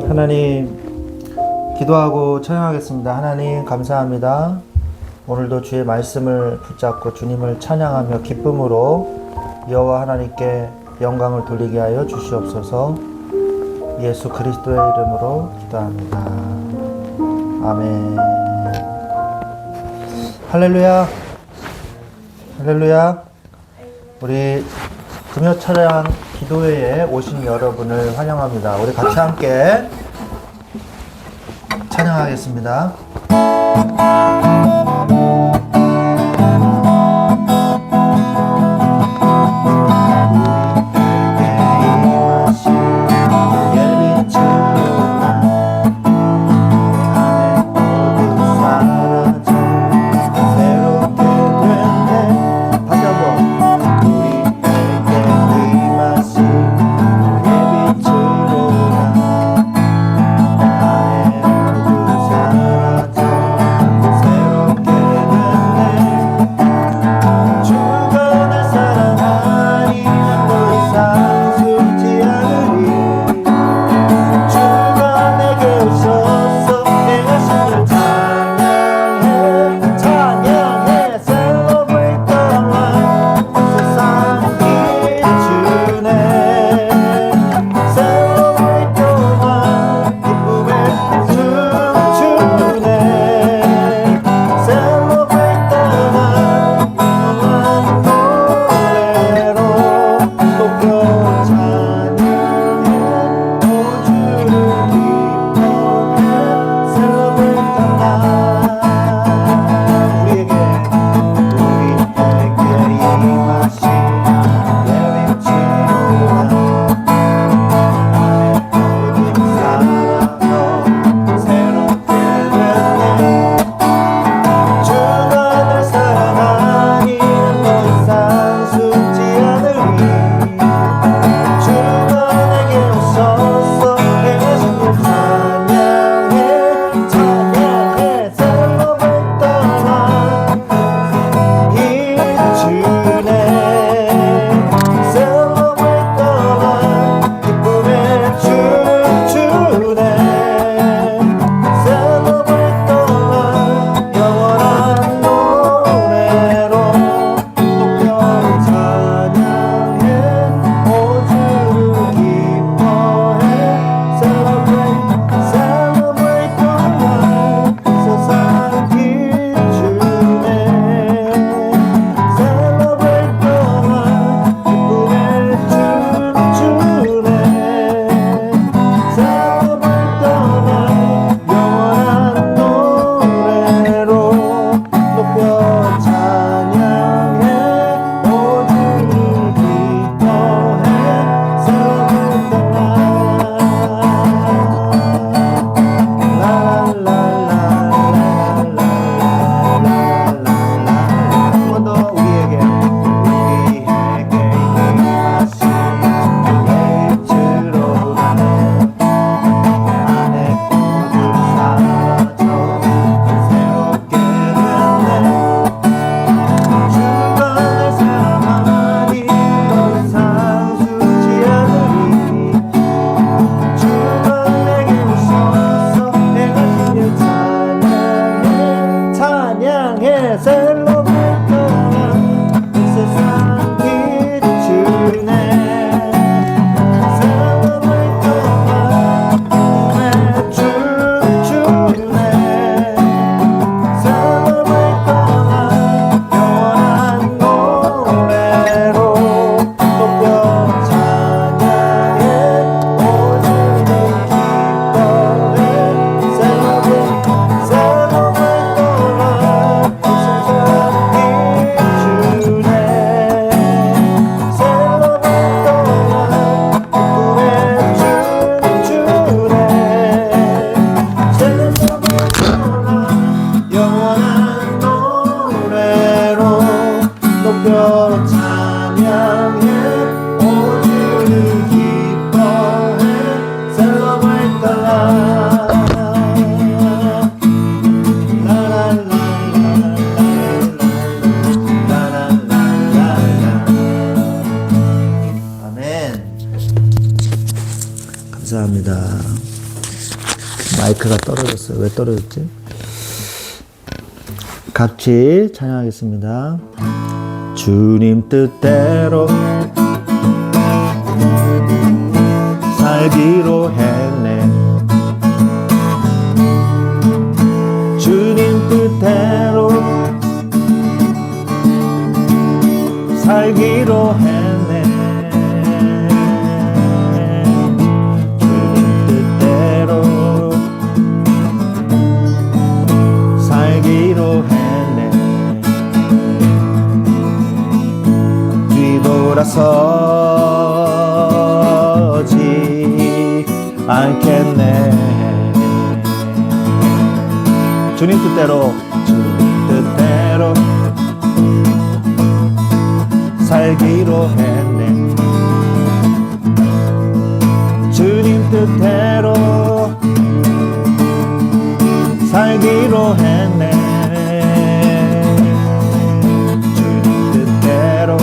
하나님, 기도하고 찬양하겠습니다. 하나님 감사합니다. 오늘도 주의 말씀을 붙잡고 주님을 찬양하며 기쁨으로 여호와 하나님께 영광을 돌리게 하여 주시옵소서. 예수 그리스도의 이름으로 기도합니다. 아멘. 할렐루야. 할렐루야. 우리 금요 찬양 기도회에 오신 여러분을 환영합니다. 우리 같이 함께 찬양하겠습니다. 새롭게 마이크가 떨어졌어요. 왜 떨어졌지? 같이 찬양하겠습니다. 주님 뜻대로 살기로 했네. 주님 뜻대로 살기로 했네. 주님 뜻대로 살기로 했네. 뒤돌아서지 않겠네. 주님 뜻대로 살기로 했네. 주님 뜻대로 살기로 했네. 주님 뜻대로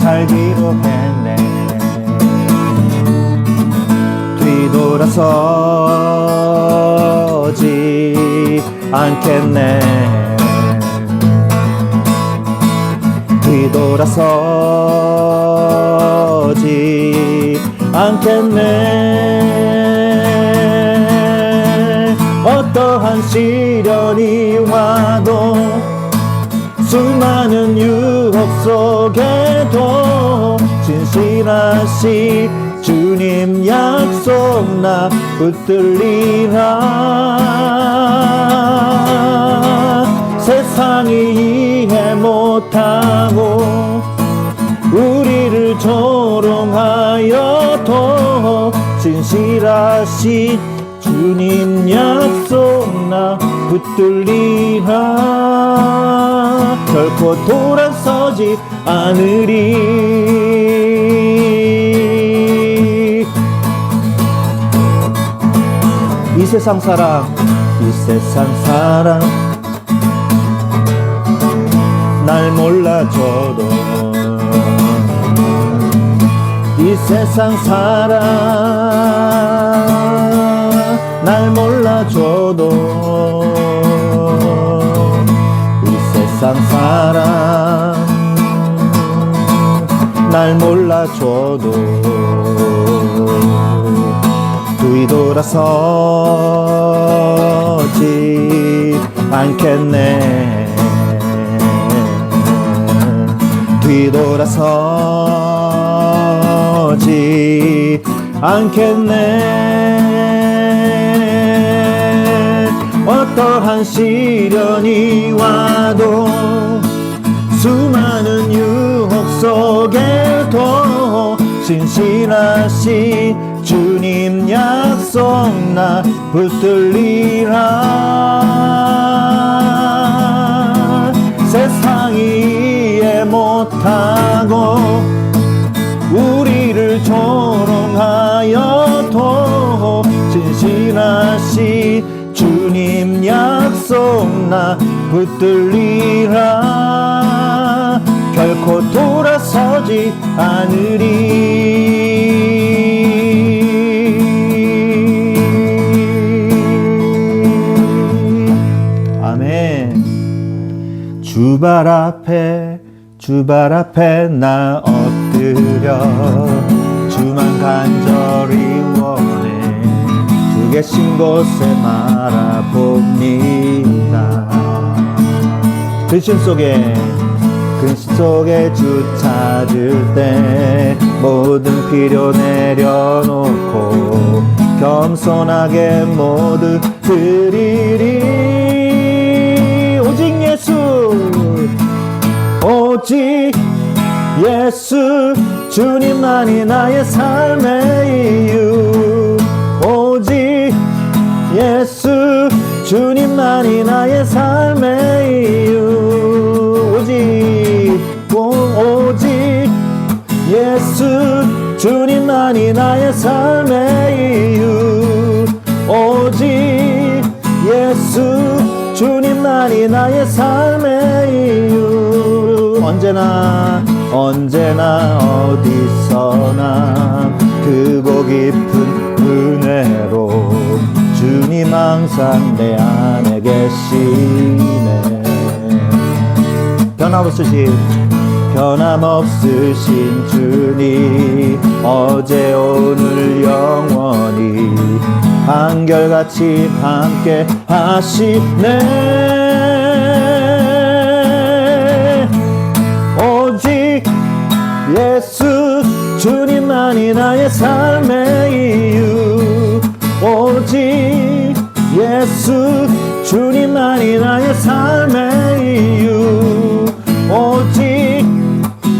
살기로 했네. 뒤돌아서지 않겠네. 뒤돌아서지 않겠네. 어떠한 시련이 와도 수많은 유혹 속에도 진실하시 주님 약속 나 붙들리라. 세상이 이해 못하고 우리를 조롱하여도 진실하시 주님 약속 나 붙들리라. 결코 돌아서지 않으리. 이 세상 사랑 날 몰라줘도 이 세상 사랑 날 몰라줘도 이 세상 사랑 날 몰라줘도 뒤돌아서지 않겠네. 뒤돌아서지 않겠네. 어떠한 시련이 와도 수많은 유혹 속에도 진실하시 주님 약속 나 붙들리라. 세상이 이해 못하고 우리를 조롱하여도 진실하시 주님 약속 나 붙들리라. 결코 돌아서지 않으리. 아멘. 주발 앞에 나 엎드려 주만 간절히 원해. 주 계신 곳에 말아봅니다. 근심 속에 주 찾을 때 모든 필요 내려놓고 겸손하게 모두 드리리. 오직 예수 주님만이 나의 삶의 이유. 오직 예수 주님만이 나의 삶의 이유. 오직 예수 주님만이 나의 삶의 이유. 오직 예수 주님만이 나의 삶의 이유. 언제나 어디서나 크고 깊은 은혜로 주님 항상 내 안에 계시네. 변함없으신 주님, 어제 오늘 영원히 한결같이 함께 하시네. 오직 예수 주님만이 나의 삶의 이유. 오직 예수 주님만이 나의 삶의 이유. 오직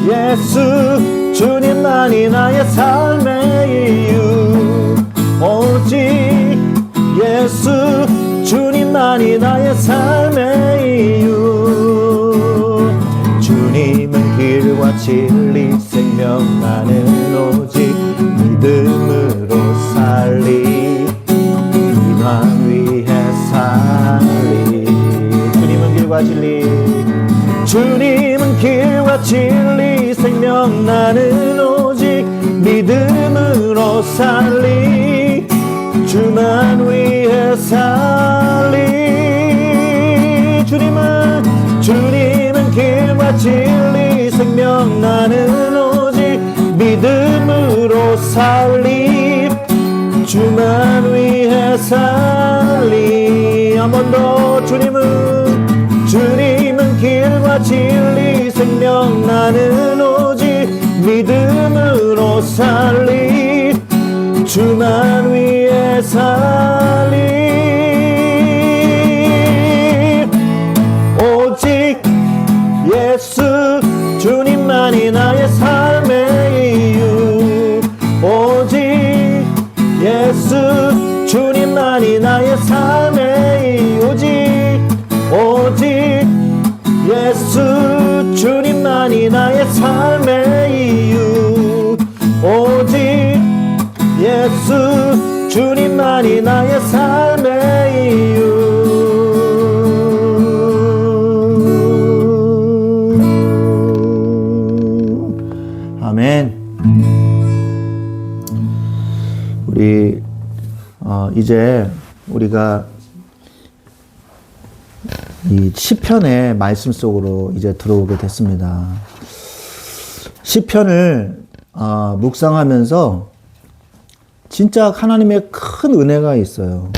예수 주님만이 나의 삶의 이유. 오직 예수 주님만이 나의 삶의 이유. 주님은 길과 진리 생명, 나는 오직 믿음으로 살리, 이만 위해 살리. 주님은 길과 진리, 주님은 길과 진리 생명, 나는 오직 믿음으로 살리, 주만 위해 살리. 주님은 길과 진리 생명, 나는 오직 믿음으로 살리, 주만 위해 살리. 한 번 더. 주님은 길과 진리 생명, 나는 오직 믿음으로 살리, 주만 위해 살리. 오직 예수 주님만이 나의 삶의 이유. 오직 예수 주님만이 나의 삶의 이유. 오직 예수 주님만이 나의 삶의 이유. 오직 예수 주님만이 나의 삶의 이유. 아멘. 우리 이제 우리가 이 시편의 말씀 속으로 이제 들어오게 됐습니다. 시편을 묵상하면서 진짜 하나님의 큰 은혜가 있어요.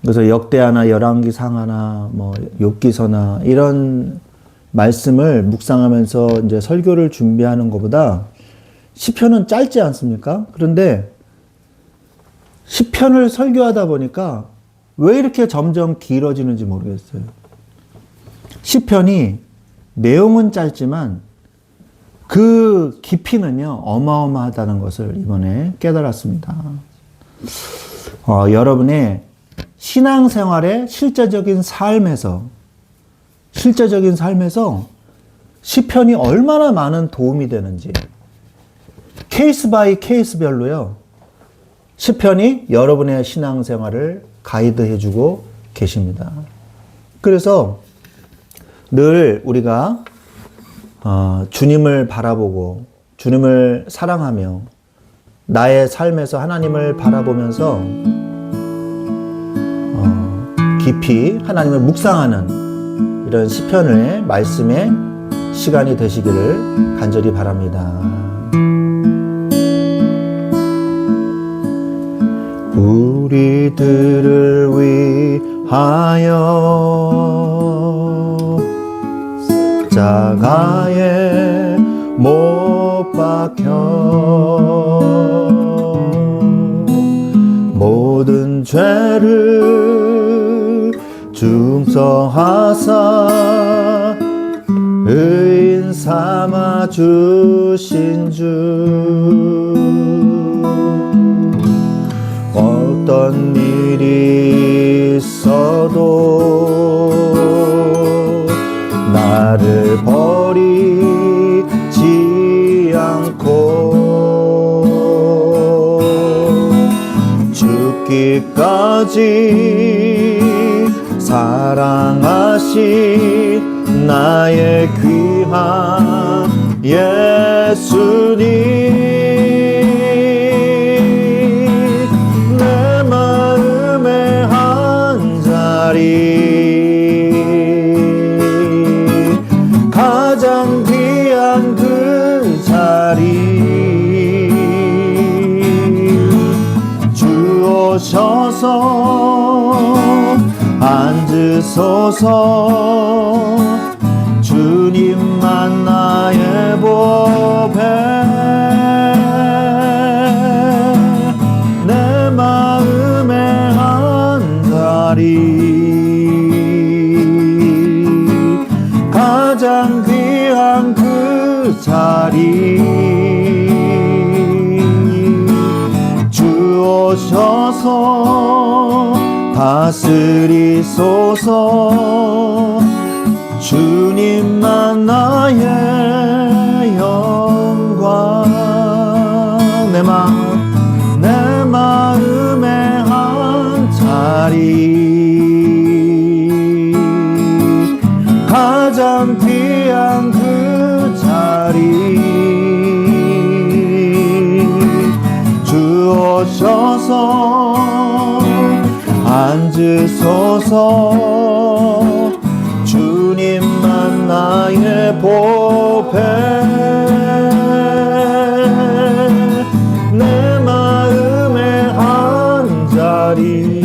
그래서 역대하나 열왕기상하나 뭐 욥기서나 이런 말씀을 묵상하면서 이제 설교를 준비하는 것보다 시편은 짧지 않습니까? 그런데 시편을 설교하다 보니까 왜 이렇게 점점 길어지는지 모르겠어요. 시편이 내용은 짧지만 그 깊이는요 어마어마하다는 것을 이번에 깨달았습니다. 여러분의 신앙생활의 실제적인 삶에서 시편이 얼마나 많은 도움이 되는지 케이스 바이 케이스별로요 시편이 여러분의 신앙생활을 가이드해주고 계십니다. 그래서 늘 우리가 주님을 바라보고 주님을 사랑하며 나의 삶에서 하나님을 바라보면서 깊이 하나님을 묵상하는 이런 시편의 말씀의 시간이 되시기를 간절히 바랍니다. 우리들을 위하여 십자가에 못 박혀 모든 죄를 중성하사 의인 삼아 주신 주 어떤 일이 있어도 나를 버리지 않고 죽기까지 사랑하신 나의 귀한 예수님 앉으소서. 주님만 나의 보배, 내 마음의 한 자리, 가장 귀한 그 자리. 주 오셔서 다스리소서. 주님만 나의 영광, 내 마음의 한 자리, 가장 귀한 그 자리. 주 오셔서 앉으소서. 주님만 나의 보배, 내 마음의 한 자리,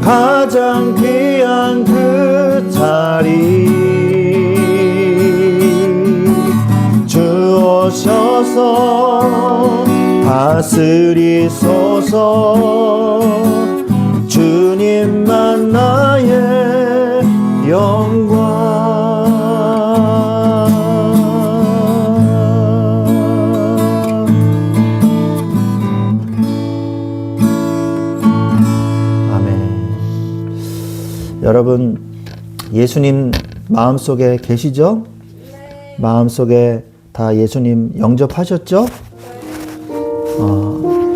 가장 귀한 그 자리. 주 오셔서 다스리소서. 주님만 나의 영광. 아멘. 여러분, 예수님 마음속에 계시죠? 마음속에 다 예수님 영접하셨죠?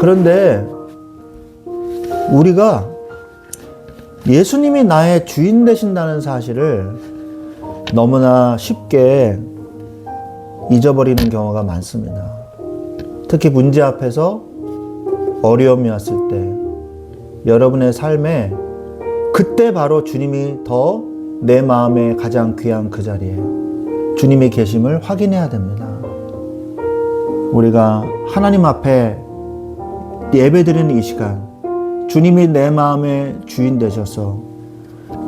그런데 우리가 예수님이 나의 주인 되신다는 사실을 너무나 쉽게 잊어버리는 경우가 많습니다. 특히 문제 앞에서 어려움이 왔을 때, 여러분의 삶에 그때 바로 주님이 더 내 마음에 가장 귀한 그 자리에 주님이 계심을 확인해야 됩니다. 우리가 하나님 앞에 예배드리는 이 시간, 주님이 내 마음의 주인 되셔서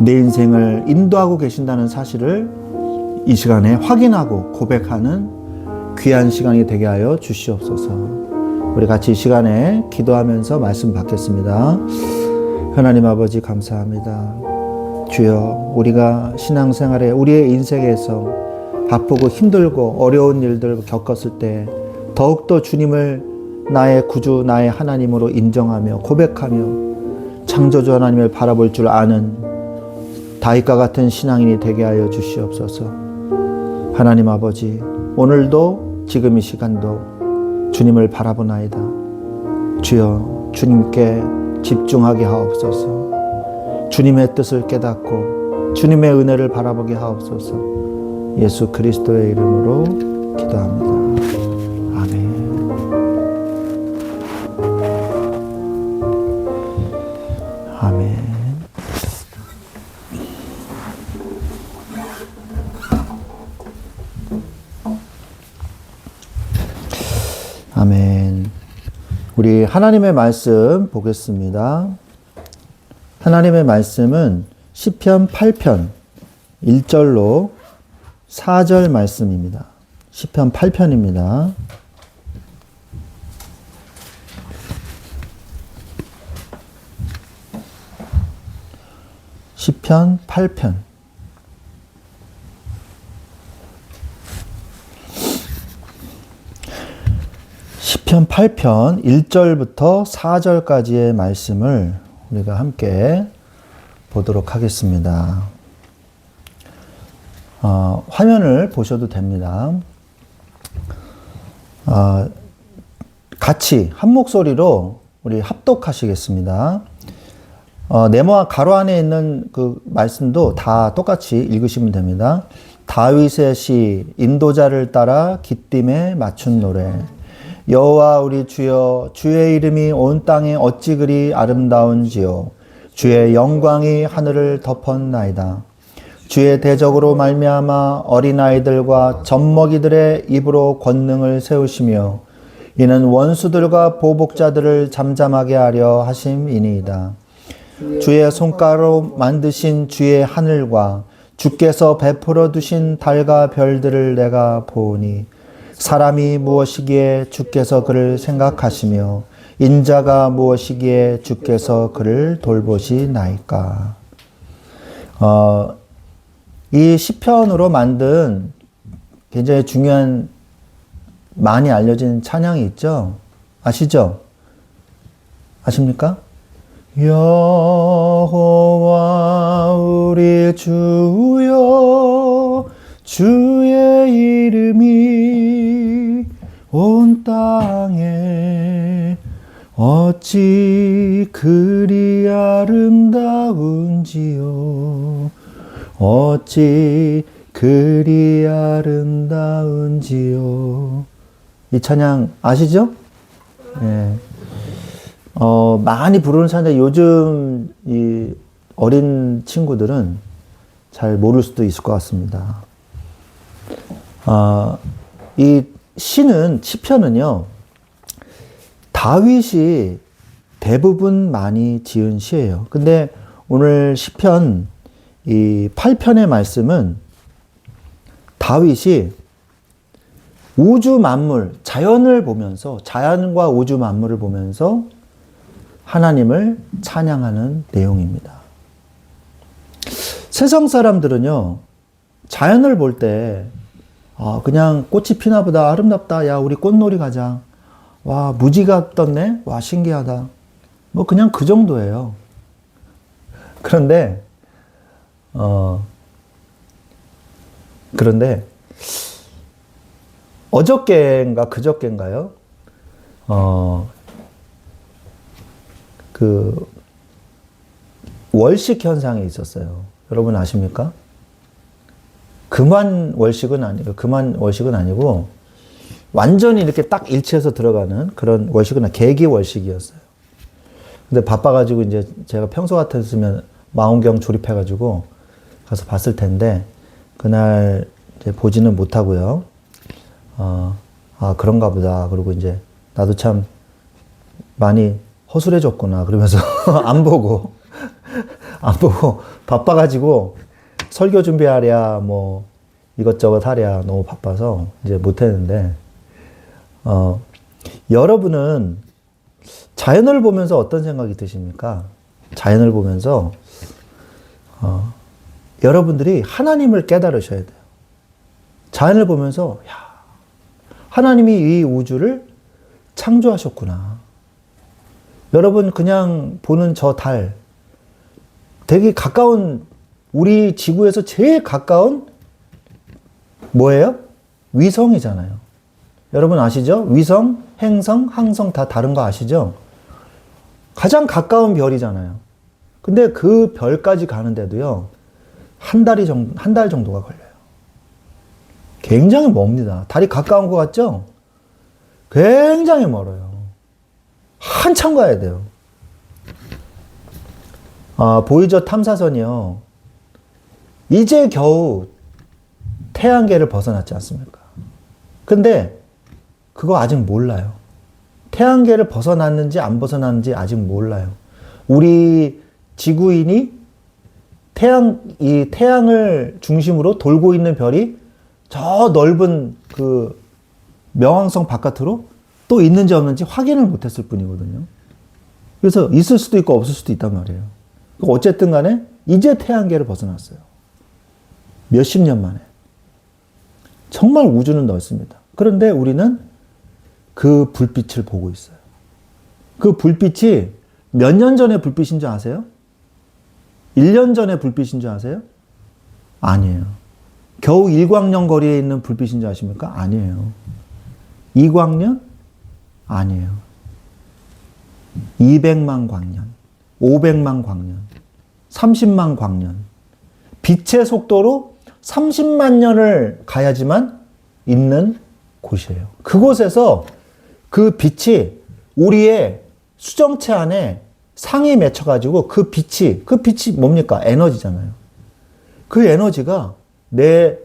내 인생을 인도하고 계신다는 사실을 이 시간에 확인하고 고백하는 귀한 시간이 되게 하여 주시옵소서. 우리 같이 이 시간에 기도하면서 말씀 받겠습니다. 하나님 아버지 감사합니다. 주여, 우리가 신앙생활에 우리의 인생에서 바쁘고 힘들고 어려운 일들을 겪었을 때 더욱더 주님을 나의 구주, 나의 하나님으로 인정하며 고백하며 창조주 하나님을 바라볼 줄 아는 다윗과 같은 신앙인이 되게 하여 주시옵소서. 하나님 아버지, 오늘도 지금 이 시간도 주님을 바라보나이다. 주여, 주님께 집중하게 하옵소서. 주님의 뜻을 깨닫고 주님의 은혜를 바라보게 하옵소서. 예수 그리스도의 이름으로 기도합니다. 아멘. 아멘. 아멘. 우리 하나님의 말씀 보겠습니다. 하나님의 말씀은 시편 8편 1절로 4절 말씀입니다. 시편 8편입니다. 시편 8편. 시편 8편 1절부터 4절까지의 말씀을 우리가 함께 보도록 하겠습니다. 화면을 보셔도 됩니다. 같이 한 목소리로 우리 합독하시겠습니다. 네모와 가로 안에 있는 그 말씀도 다 똑같이 읽으시면 됩니다. 다윗의 시, 인도자를 따라 기띔에 맞춘 노래. 여호와 우리 주여, 주의 이름이 온 땅에 어찌 그리 아름다운지요. 주의 영광이 하늘을 덮었나이다. 주의 대적으로 말미암아 어린아이들과 젖먹이들의 입으로 권능을 세우시며 이는 원수들과 보복자들을 잠잠하게 하려 하심이니이다. 주의 손가락으로 만드신 주의 하늘과 주께서 베풀어 두신 달과 별들을 내가 보니 사람이 무엇이기에 주께서 그를 생각하시며 인자가 무엇이기에 주께서 그를 돌보시나이까. 이 시편으로 만든 굉장히 중요한 많이 알려진 찬양이 있죠. 아시죠? 아십니까? 여호와 우리 주여 주의 이름이 온 땅에 어찌 그리 아름다운지요 어찌 그리 아름다운지요. 이 찬양 아시죠? 예. 많이 부르는 찬양인데 요즘 이 어린 친구들은 잘 모를 수도 있을 것 같습니다. 이 시편은요, 다윗이 대부분 많이 지은 시예요. 근데 오늘 시편 이 8편의 말씀은 다윗이 우주 만물, 자연을 보면서, 자연과 우주 만물을 보면서 하나님을 찬양하는 내용입니다. 세상 사람들은요, 자연을 볼 때, 그냥 꽃이 피나 보다, 아름답다. 야, 우리 꽃놀이 가자. 와, 무지가 떴네? 와, 신기하다. 뭐, 그냥 그 정도예요. 그런데 어저께인가 그저께인가요? 그 월식 현상이 있었어요. 여러분 아십니까? 금환 월식은 아니고 완전히 이렇게 딱 일치해서 들어가는 그런 월식은 계기 월식이었어요. 근데 바빠가지고 이제 제가 평소 같았으면 망원경 조립해가지고 가서 봤을 텐데 그날 이제 보지는 못하고요. 그런가 보다. 그리고 이제 나도 참 많이 허술해졌구나. 그러면서 안 보고 바빠가지고 설교 준비하랴, 뭐 이것저것 하랴 너무 바빠서 이제 못했는데, 여러분은 자연을 보면서 어떤 생각이 드십니까? 자연을 보면서, 여러분들이 하나님을 깨달으셔야 돼요. 자연을 보면서, 야, 하나님이 이 우주를 창조하셨구나. 여러분 그냥 보는 저 달, 되게 가까운, 우리 지구에서 제일 가까운 뭐예요? 위성이잖아요. 여러분 아시죠? 위성, 행성, 항성 다 다른 거 아시죠? 가장 가까운 별이잖아요. 근데 그 별까지 가는데도요, 한 달 정도가 걸려요. 굉장히 멉니다. 달이 가까운 것 같죠? 굉장히 멀어요. 한참 가야 돼요. 보이저 탐사선이요, 이제 겨우 태양계를 벗어났지 않습니까? 근데 그거 아직 몰라요. 태양계를 벗어났는지 안 벗어났는지 아직 몰라요. 우리 지구인이 이 태양을 중심으로 돌고 있는 별이 저 넓은 그 명왕성 바깥으로 또 있는지 없는지 확인을 못했을 뿐이거든요. 그래서 있을 수도 있고 없을 수도 있단 말이에요. 어쨌든 간에 이제 태양계를 벗어났어요. 몇십 년 만에. 정말 우주는 넓습니다. 그런데 우리는 그 불빛을 보고 있어요. 그 불빛이 몇 년 전의 불빛인 줄 아세요? 1년 전의 불빛인 줄 아세요? 아니에요. 겨우 1광년 거리에 있는 불빛인 줄 아십니까? 아니에요. 2광년? 아니에요. 200만 광년, 500만 광년, 30만 광년. 빛의 속도로 30만 년을 가야지만 있는 곳이에요. 그곳에서 그 빛이 우리의 수정체 안에 상이 맺혀가지고 그 빛이 뭡니까? 에너지잖아요. 그 에너지가 내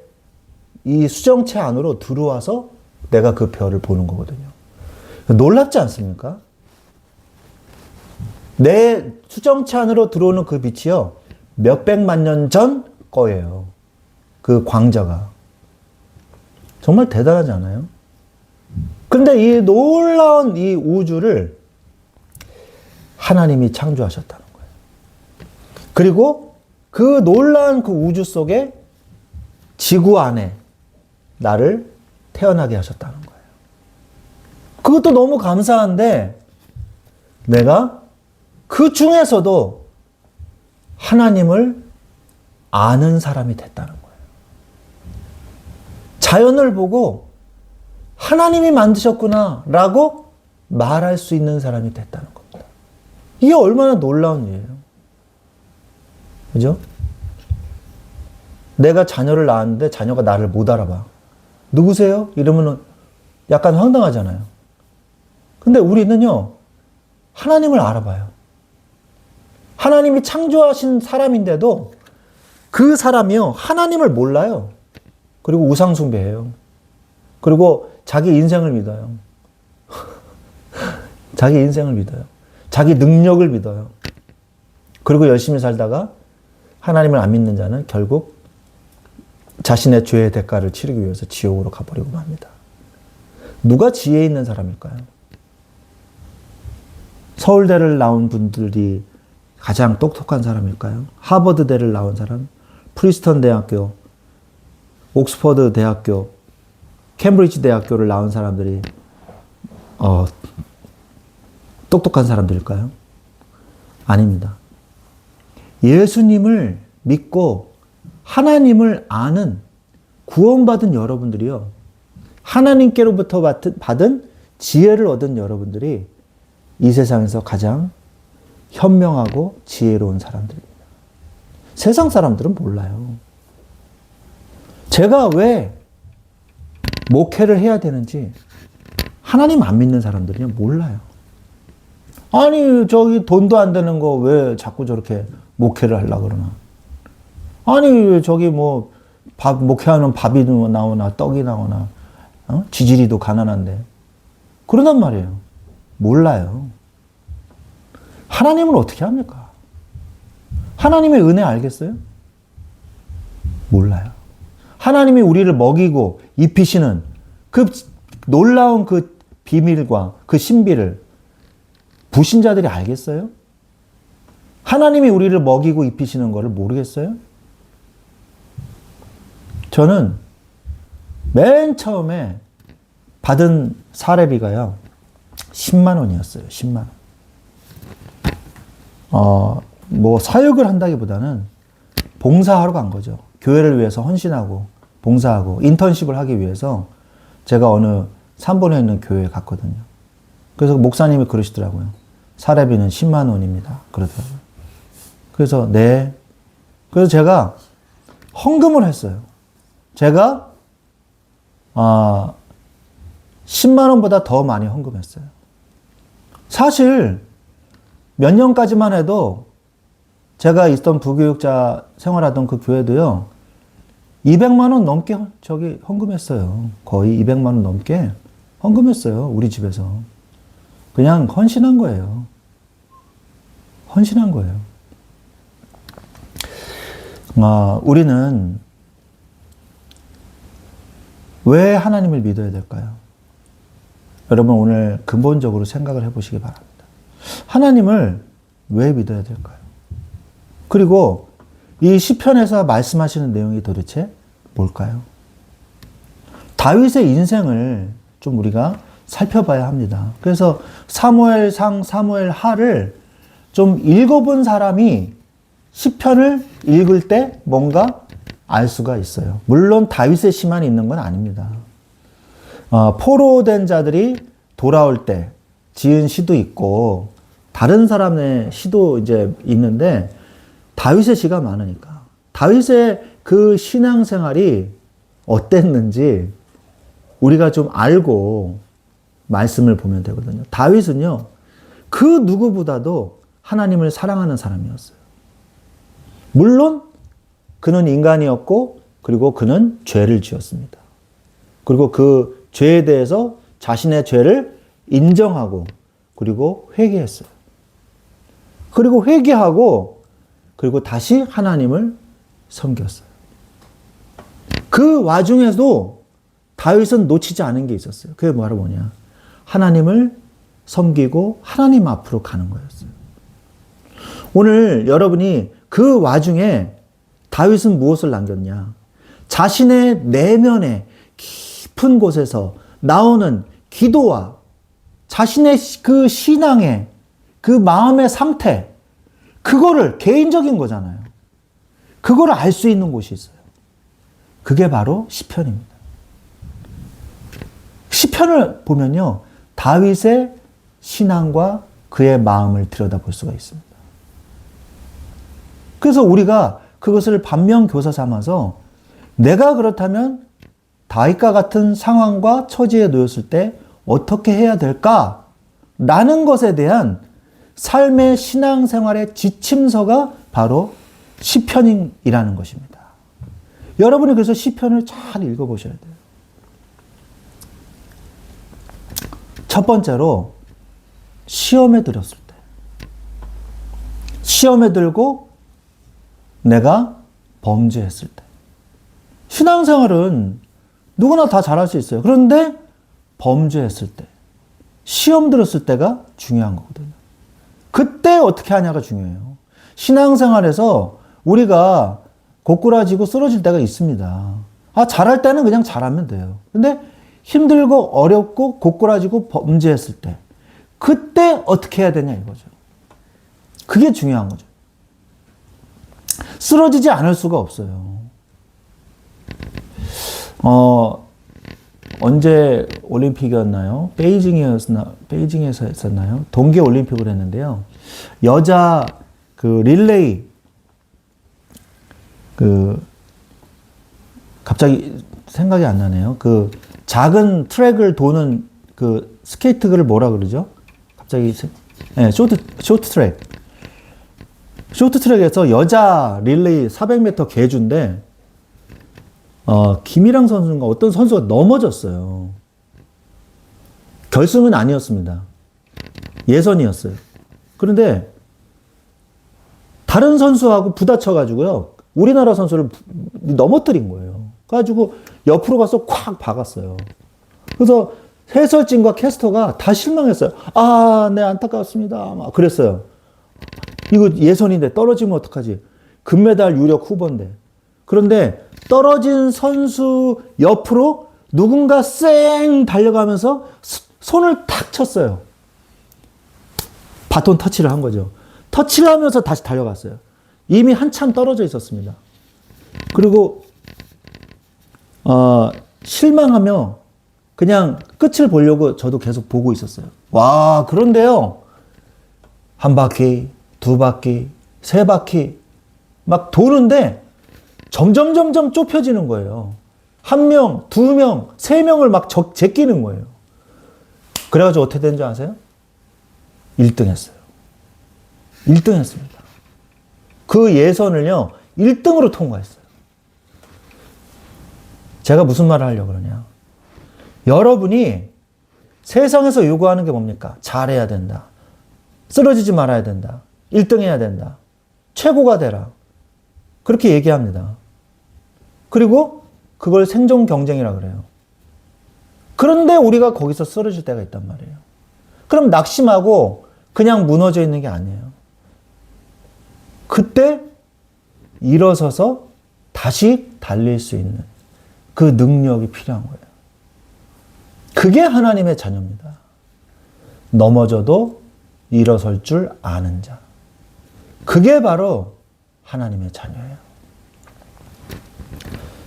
이 수정체 안으로 들어와서 내가 그 별을 보는 거거든요. 놀랍지 않습니까? 내 수정체 안으로 들어오는 그 빛이요, 몇백만 년 전 거예요. 그 광자가. 정말 대단하지 않아요? 근데 이 놀라운 이 우주를 하나님이 창조하셨다는 거예요. 그리고 그 놀라운 그 우주 속에 지구 안에 나를 태어나게 하셨다는 거예요. 그것도 너무 감사한데 내가 그 중에서도 하나님을 아는 사람이 됐다는 거예요. 자연을 보고 하나님이 만드셨구나 라고 말할 수 있는 사람이 됐다는 겁니다. 이게 얼마나 놀라운 일이에요. 그죠? 내가 자녀를 낳았는데 자녀가 나를 못 알아봐. 누구세요? 이러면은 약간 황당하잖아요. 근데 우리는요, 하나님을 알아봐요. 하나님이 창조하신 사람인데도 그 사람이요, 하나님을 몰라요. 그리고 우상숭배해요. 그리고 자기 인생을 믿어요. 자기 인생을 믿어요. 자기 능력을 믿어요. 그리고 열심히 살다가 하나님을 안 믿는 자는 결국 자신의 죄의 대가를 치르기 위해서 지옥으로 가버리고 맙니다. 누가 지혜 있는 사람일까요? 서울대를 나온 분들이 가장 똑똑한 사람일까요? 하버드대를 나온 사람, 프리스턴 대학교, 옥스퍼드 대학교, 캠브리지 대학교를 나온 사람들이 똑똑한 사람들일까요? 아닙니다. 예수님을 믿고 하나님을 아는 구원받은 여러분들이요, 하나님께로부터 받은 지혜를 얻은 여러분들이 이 세상에서 가장 현명하고 지혜로운 사람들입니다. 세상 사람들은 몰라요. 제가 왜 목회를 해야 되는지 하나님 안 믿는 사람들은 몰라요. 아니, 저기 돈도 안 되는 거 왜 자꾸 저렇게 목회를 하려고 그러나? 아니, 저기 뭐 목회하는 밥이 나오나 떡이 나오나, 지지리도 가난한데 그러단 말이에요. 몰라요. 하나님을 어떻게 합니까? 하나님의 은혜 알겠어요? 몰라요. 하나님이 우리를 먹이고 입히시는 그 놀라운 그 비밀과 그 신비를 불신자들이 알겠어요? 하나님이 우리를 먹이고 입히시는 것을 모르겠어요? 저는 맨 처음에 받은 사례비가요, 10만 원이었어요. 10만 원. 뭐 사역을 한다기보다는 봉사하러 간 거죠. 교회를 위해서 헌신하고 봉사하고 인턴십을 하기 위해서 제가 어느 산본에 있는 교회에 갔거든요. 그래서 목사님이 그러시더라고요. 사례비는 10만 원입니다. 그러더라고요. 그래서 네. 그래서 제가 헌금을 했어요. 제가 10만 원보다 더 많이 헌금했어요. 사실 몇 년까지만 해도 제가 있던 부교육자 생활하던 그 교회도요, 200만 원 넘게 헌금했어요. 거의 200만 원 넘게 헌금했어요. 우리 집에서. 그냥 헌신한 거예요. 헌신한 거예요. 우리는 왜 하나님을 믿어야 될까요? 여러분 오늘 근본적으로 생각을 해보시기 바랍니다. 하나님을 왜 믿어야 될까요? 그리고 이 시편에서 말씀하시는 내용이 도대체 뭘까요? 다윗의 인생을 좀 우리가 살펴봐야 합니다. 그래서 사무엘상, 사무엘하를 좀 읽어본 사람이 시편을 읽을 때 뭔가 알 수가 있어요. 물론 다윗의 시만 있는 건 아닙니다. 포로된 자들이 돌아올 때 지은 시도 있고 다른 사람의 시도 이제 있는데 다윗의 시가 많으니까 다윗의 그 신앙생활이 어땠는지 우리가 좀 알고 말씀을 보면 되거든요. 다윗은요, 그 누구보다도 하나님을 사랑하는 사람이었어요. 물론 그는 인간이었고 그리고 그는 죄를 지었습니다. 그리고 그 죄에 대해서 자신의 죄를 인정하고 그리고 회개했어요. 그리고 회개하고 그리고 다시 하나님을 섬겼어요. 그 와중에도 다윗은 놓치지 않은 게 있었어요. 그게 바로 뭐냐? 하나님을 섬기고 하나님 앞으로 가는 거였어요. 오늘 여러분이 그 와중에 다윗은 무엇을 남겼냐? 자신의 내면의 깊은 곳에서 나오는 기도와 자신의 그 신앙의 그 마음의 상태, 그거를 개인적인 거잖아요. 그거를 알 수 있는 곳이 있어요. 그게 바로 시편입니다. 시편을 보면요, 다윗의 신앙과 그의 마음을 들여다볼 수가 있습니다. 그래서 우리가 그것을 반면교사 삼아서 내가 그렇다면 다윗과 같은 상황과 처지에 놓였을 때 어떻게 해야 될까? 라는 것에 대한 삶의 신앙생활의 지침서가 바로 시편이라는 것입니다. 여러분이 그래서 시편을 잘 읽어보셔야 돼요. 첫 번째로 시험에 들었을 때, 시험에 들고 내가 범죄했을 때, 신앙생활은 누구나 다 잘할 수 있어요. 그런데 범죄했을 때, 시험 들었을 때가 중요한 거거든요. 그때 어떻게 하냐가 중요해요. 신앙생활에서 우리가 고꾸라지고 쓰러질 때가 있습니다. 잘할 때는 그냥 잘하면 돼요. 근데 힘들고 어렵고 고꾸라지고 범죄했을 때, 그때 어떻게 해야 되냐 이거죠. 그게 중요한 거죠. 쓰러지지 않을 수가 없어요. 언제 올림픽이었나요? 베이징에서 했었나요? 동계 올림픽을 했는데요. 여자 그 릴레이, 갑자기 생각이 안 나네요. 그 작은 트랙을 도는 그 스케이트를 뭐라 그러죠? 갑자기, 네, 쇼트 트랙. 쇼트 트랙에서 여자 릴레이 400m 계주인데, 김이랑 선수인가 어떤 선수가 넘어졌어요. 결승은 아니었습니다. 예선이었어요. 그런데 다른 선수하고 부딪혀가지고요, 우리나라 선수를 넘어뜨린 거예요. 그래가지고 옆으로 가서 콱 박았어요. 그래서 해설진과 캐스터가 다 실망했어요. 네, 안타까웠습니다. 막 그랬어요. 이거 예선인데 떨어지면 어떡하지? 금메달 유력 후보인데. 그런데 떨어진 선수 옆으로 누군가 쌩 달려가면서 손을 탁 쳤어요. 바톤 터치를 한 거죠. 터치를 하면서 다시 달려갔어요. 이미 한참 떨어져 있었습니다. 그리고 실망하며 그냥 끝을 보려고 저도 계속 보고 있었어요. 와, 그런데요, 한 바퀴, 두 바퀴, 세 바퀴 막 도는데 점점 좁혀지는 거예요. 한 명, 두 명, 세 명을 막 제끼는 거예요. 그래가지고 어떻게 된 줄 아세요? 1등 했어요. 1등 했습니다. 그 예선을요, 1등으로 통과했어요. 제가 무슨 말을 하려고 그러냐. 여러분이 세상에서 요구하는 게 뭡니까? 잘해야 된다. 쓰러지지 말아야 된다. 1등 해야 된다. 최고가 되라. 그렇게 얘기합니다. 그리고 그걸 생존 경쟁이라 그래요. 그런데 우리가 거기서 쓰러질 때가 있단 말이에요. 그럼 낙심하고 그냥 무너져 있는 게 아니에요. 그때 일어서서 다시 달릴 수 있는 그 능력이 필요한 거예요. 그게 하나님의 자녀입니다. 넘어져도 일어설 줄 아는 자. 그게 바로 하나님의 자녀예요.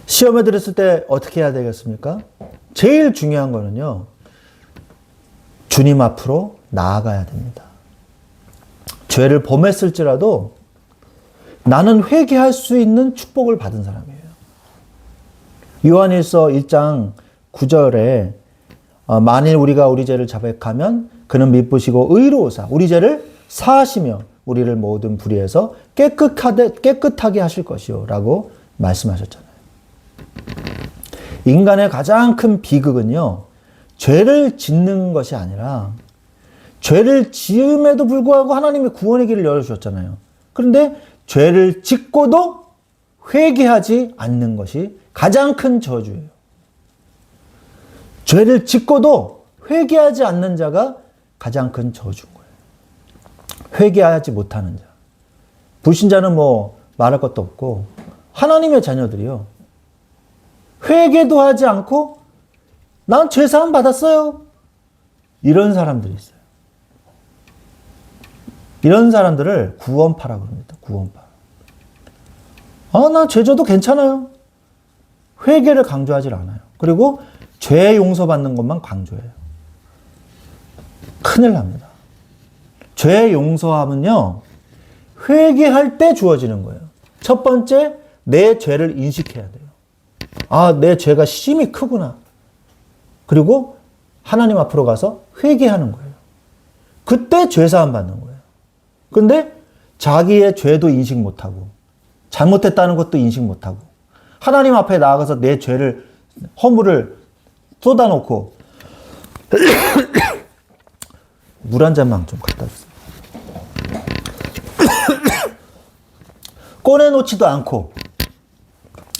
시험에 들었을 때 어떻게 해야 되겠습니까? 제일 중요한 거는요, 주님 앞으로 나아가야 됩니다. 죄를 범했을지라도 나는 회개할 수 있는 축복을 받은 사람이에요. 요한일서 1장 9절에 만일 우리가 우리 죄를 자백하면 그는 미쁘시고 의로우사 우리 죄를 사하시며 우리를 모든 불의에서 깨끗하게 하실 것이요 라고 말씀하셨잖아요. 인간의 가장 큰 비극은요, 죄를 짓는 것이 아니라 죄를 지음에도 불구하고 하나님이 구원의 길을 열어주셨잖아요. 그런데 죄를 짓고도 회개하지 않는 것이 가장 큰 저주예요. 죄를 짓고도 회개하지 않는 자가 가장 큰 저주인 거예요. 회개하지 못하는 자. 불신자는 뭐 말할 것도 없고 하나님의 자녀들이요. 회개도 하지 않고 난 죄사함 받았어요. 이런 사람들이 있어요. 이런 사람들을 구원파라고 합니다. 구원파. 난 죄져도 괜찮아요. 회개를 강조하지 않아요. 그리고 죄 용서받는 것만 강조해요. 큰일 납니다. 죄 용서함은요, 회개할 때 주어지는 거예요. 첫 번째, 내 죄를 인식해야 돼요. 내 죄가 심히 크구나. 그리고 하나님 앞으로 가서 회개하는 거예요. 그때 죄사함 받는 거예요. 근데 자기의 죄도 인식 못하고 잘못했다는 것도 인식 못하고 하나님 앞에 나아가서 내 죄를 허물을 쏟아놓고 물 한 잔만 좀 갖다 주세요. 꺼내놓지도 않고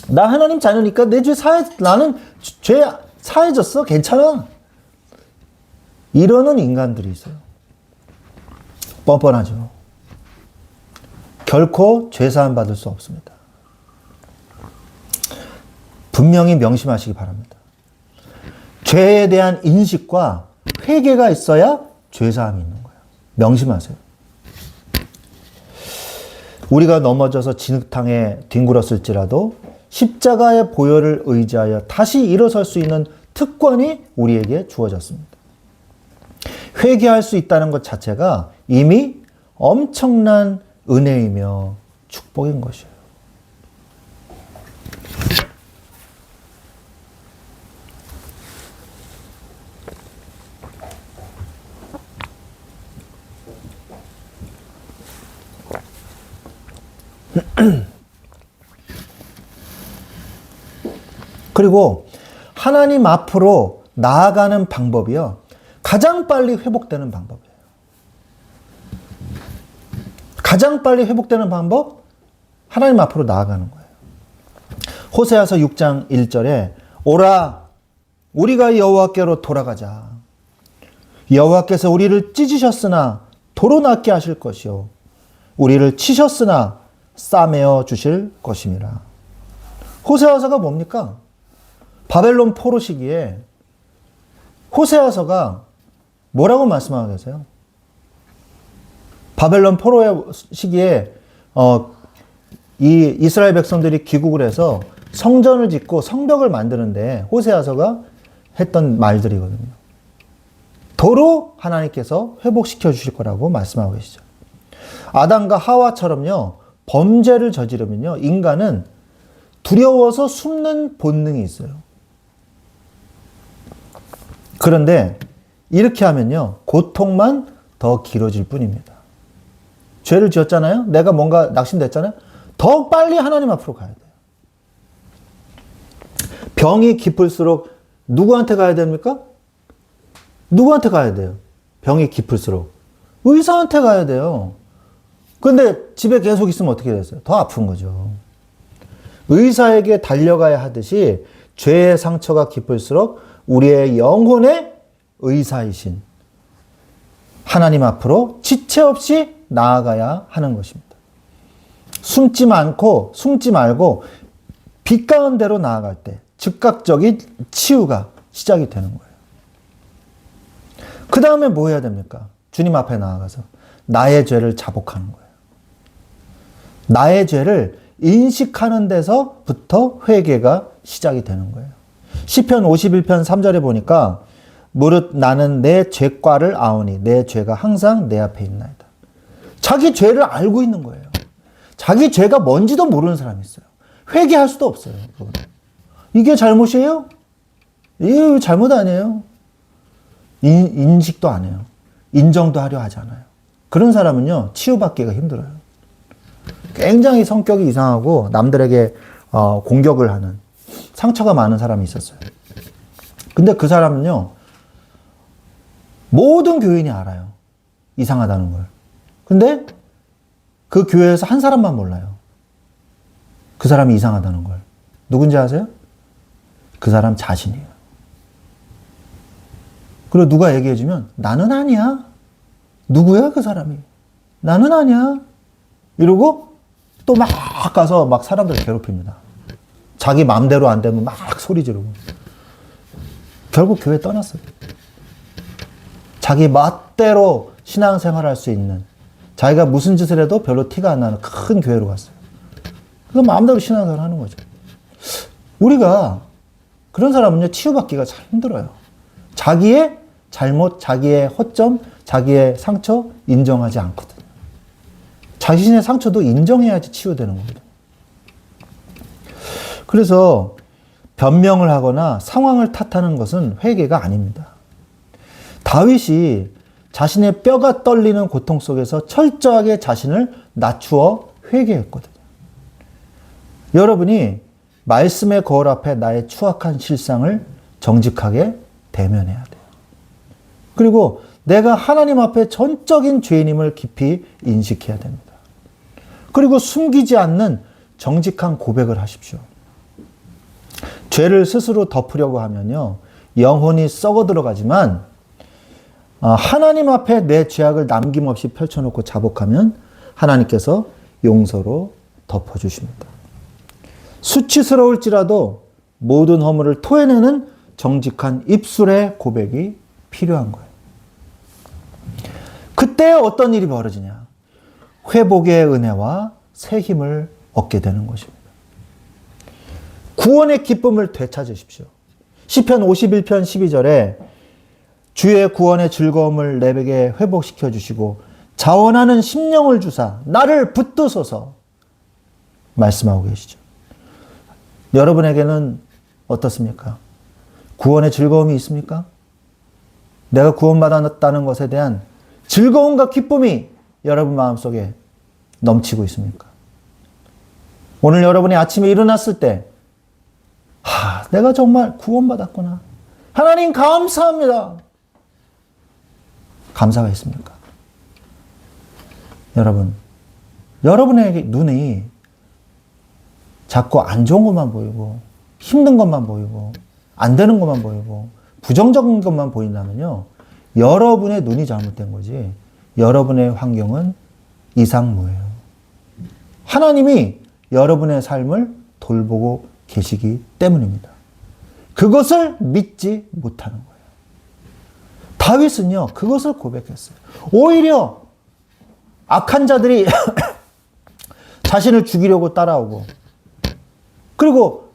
나 하나님 자녀니까 내 죄 나는 죄 사해졌어. 괜찮아. 이러는 인간들이 있어요. 뻔뻔하죠. 결코 죄사함 받을 수 없습니다. 분명히 명심하시기 바랍니다. 죄에 대한 인식과 회개가 있어야 죄사함이 있는 거예요. 명심하세요. 우리가 넘어져서 진흙탕에 뒹굴었을지라도 십자가의 보혈을 의지하여 다시 일어설 수 있는 특권이 우리에게 주어졌습니다. 회개할 수 있다는 것 자체가 이미 엄청난 은혜이며 축복인 것이에요. 그리고 하나님 앞으로 나아가는 방법이요. 가장 빨리 회복되는 방법이에요. 가장 빨리 회복되는 방법? 하나님 앞으로 나아가는 거예요. 호세아서 6장 1절에 오라 우리가 여호와께로 돌아가자. 여호와께서 우리를 찢으셨으나 도로 낫게 하실 것이요 우리를 치셨으나 싸매어 주실 것임이라. 호세아서가 뭡니까? 바벨론 포로 시기에 호세아서가 뭐라고 말씀하고 계세요? 바벨론 포로의 시기에 이 이스라엘 백성들이 귀국을 해서 성전을 짓고 성벽을 만드는데 호세아서가 했던 말들이거든요. 도로 하나님께서 회복시켜 주실 거라고 말씀하고 계시죠. 아담과 하와처럼요. 범죄를 저지르면요. 인간은 두려워서 숨는 본능이 있어요. 그런데 이렇게 하면요. 고통만 더 길어질 뿐입니다. 죄를 지었잖아요. 내가 뭔가 낙심됐잖아요. 더 빨리 하나님 앞으로 가야 돼요. 병이 깊을수록 누구한테 가야 됩니까? 누구한테 가야 돼요? 병이 깊을수록 의사한테 가야 돼요. 근데 집에 계속 있으면 어떻게 됐어요? 더 아픈 거죠. 의사에게 달려가야 하듯이 죄의 상처가 깊을수록 우리의 영혼의 의사이신 하나님 앞으로 지체 없이 나아가야 하는 것입니다. 숨지 말고 빛 가운데로 나아갈 때 즉각적인 치유가 시작이 되는 거예요. 그 다음에 뭐 해야 됩니까? 주님 앞에 나아가서 나의 죄를 자복하는 거예요. 나의 죄를 인식하는 데서부터 회개가 시작이 되는 거예요. 시편 51편 3절에 보니까 무릇 나는 내 죄과를 아오니 내 죄가 항상 내 앞에 있나이다. 자기 죄를 알고 있는 거예요. 자기 죄가 뭔지도 모르는 사람이 있어요. 회개할 수도 없어요. 이게 잘못이에요? 이게 잘못 아니에요. 인식도 안 해요. 인정도 하려 하지 않아요. 그런 사람은요. 치유받기가 힘들어요. 굉장히 성격이 이상하고 남들에게 공격을 하는 상처가 많은 사람이 있었어요. 근데 그 사람은요. 모든 교인이 알아요. 이상하다는 걸. 근데 그 교회에서 한 사람만 몰라요. 그 사람이 이상하다는 걸. 누군지 아세요? 그 사람 자신이에요. 그리고 누가 얘기해주면 나는 아니야. 누구야 그 사람이? 나는 아니야. 이러고 또 막 가서 막 사람들 괴롭힙니다. 자기 마음대로 안 되면 막 소리 지르고. 결국 교회 떠났어요. 자기 멋대로 신앙생활할 수 있는, 자기가 무슨 짓을 해도 별로 티가 안 나는 큰 교회로 갔어요. 그래서 마음대로 신앙생활 하는 거죠. 우리가 그런 사람은요, 치유받기가 참 힘들어요. 자기의 잘못, 자기의 허점, 자기의 상처 인정하지 않거든요. 자신의 상처도 인정해야지 치유되는 거거든요. 그래서 변명을 하거나 상황을 탓하는 것은 회개가 아닙니다. 다윗이 자신의 뼈가 떨리는 고통 속에서 철저하게 자신을 낮추어 회개했거든요. 여러분이 말씀의 거울 앞에 나의 추악한 실상을 정직하게 대면해야 돼요. 그리고 내가 하나님 앞에 전적인 죄인임을 깊이 인식해야 됩니다. 그리고 숨기지 않는 정직한 고백을 하십시오. 죄를 스스로 덮으려고 하면요, 영혼이 썩어 들어가지만 하나님 앞에 내 죄악을 남김없이 펼쳐놓고 자복하면 하나님께서 용서로 덮어주십니다. 수치스러울지라도 모든 허물을 토해내는 정직한 입술의 고백이 필요한 거예요. 그때 어떤 일이 벌어지냐? 회복의 은혜와 새 힘을 얻게 되는 것입니다. 구원의 기쁨을 되찾으십시오. 시편 51편 12절에 주의 구원의 즐거움을 내게 회복시켜 주시고 자원하는 심령을 주사 나를 붙드소서 말씀하고 계시죠. 여러분에게는 어떻습니까? 구원의 즐거움이 있습니까? 내가 구원받았다는 것에 대한 즐거움과 기쁨이 여러분 마음속에 넘치고 있습니까? 오늘 여러분이 아침에 일어났을 때 내가 정말 구원받았구나. 하나님 감사합니다. 감사가 있습니까? 여러분에게 눈이 자꾸 안 좋은 것만 보이고 힘든 것만 보이고 안 되는 것만 보이고 부정적인 것만 보인다면요, 여러분의 눈이 잘못된 거지 여러분의 환경은 이상무예요. 하나님이 여러분의 삶을 돌보고 계시기 때문입니다. 그것을 믿지 못하는 거예요. 다윗은요, 그것을 고백했어요. 오히려 악한 자들이 자신을 죽이려고 따라오고, 그리고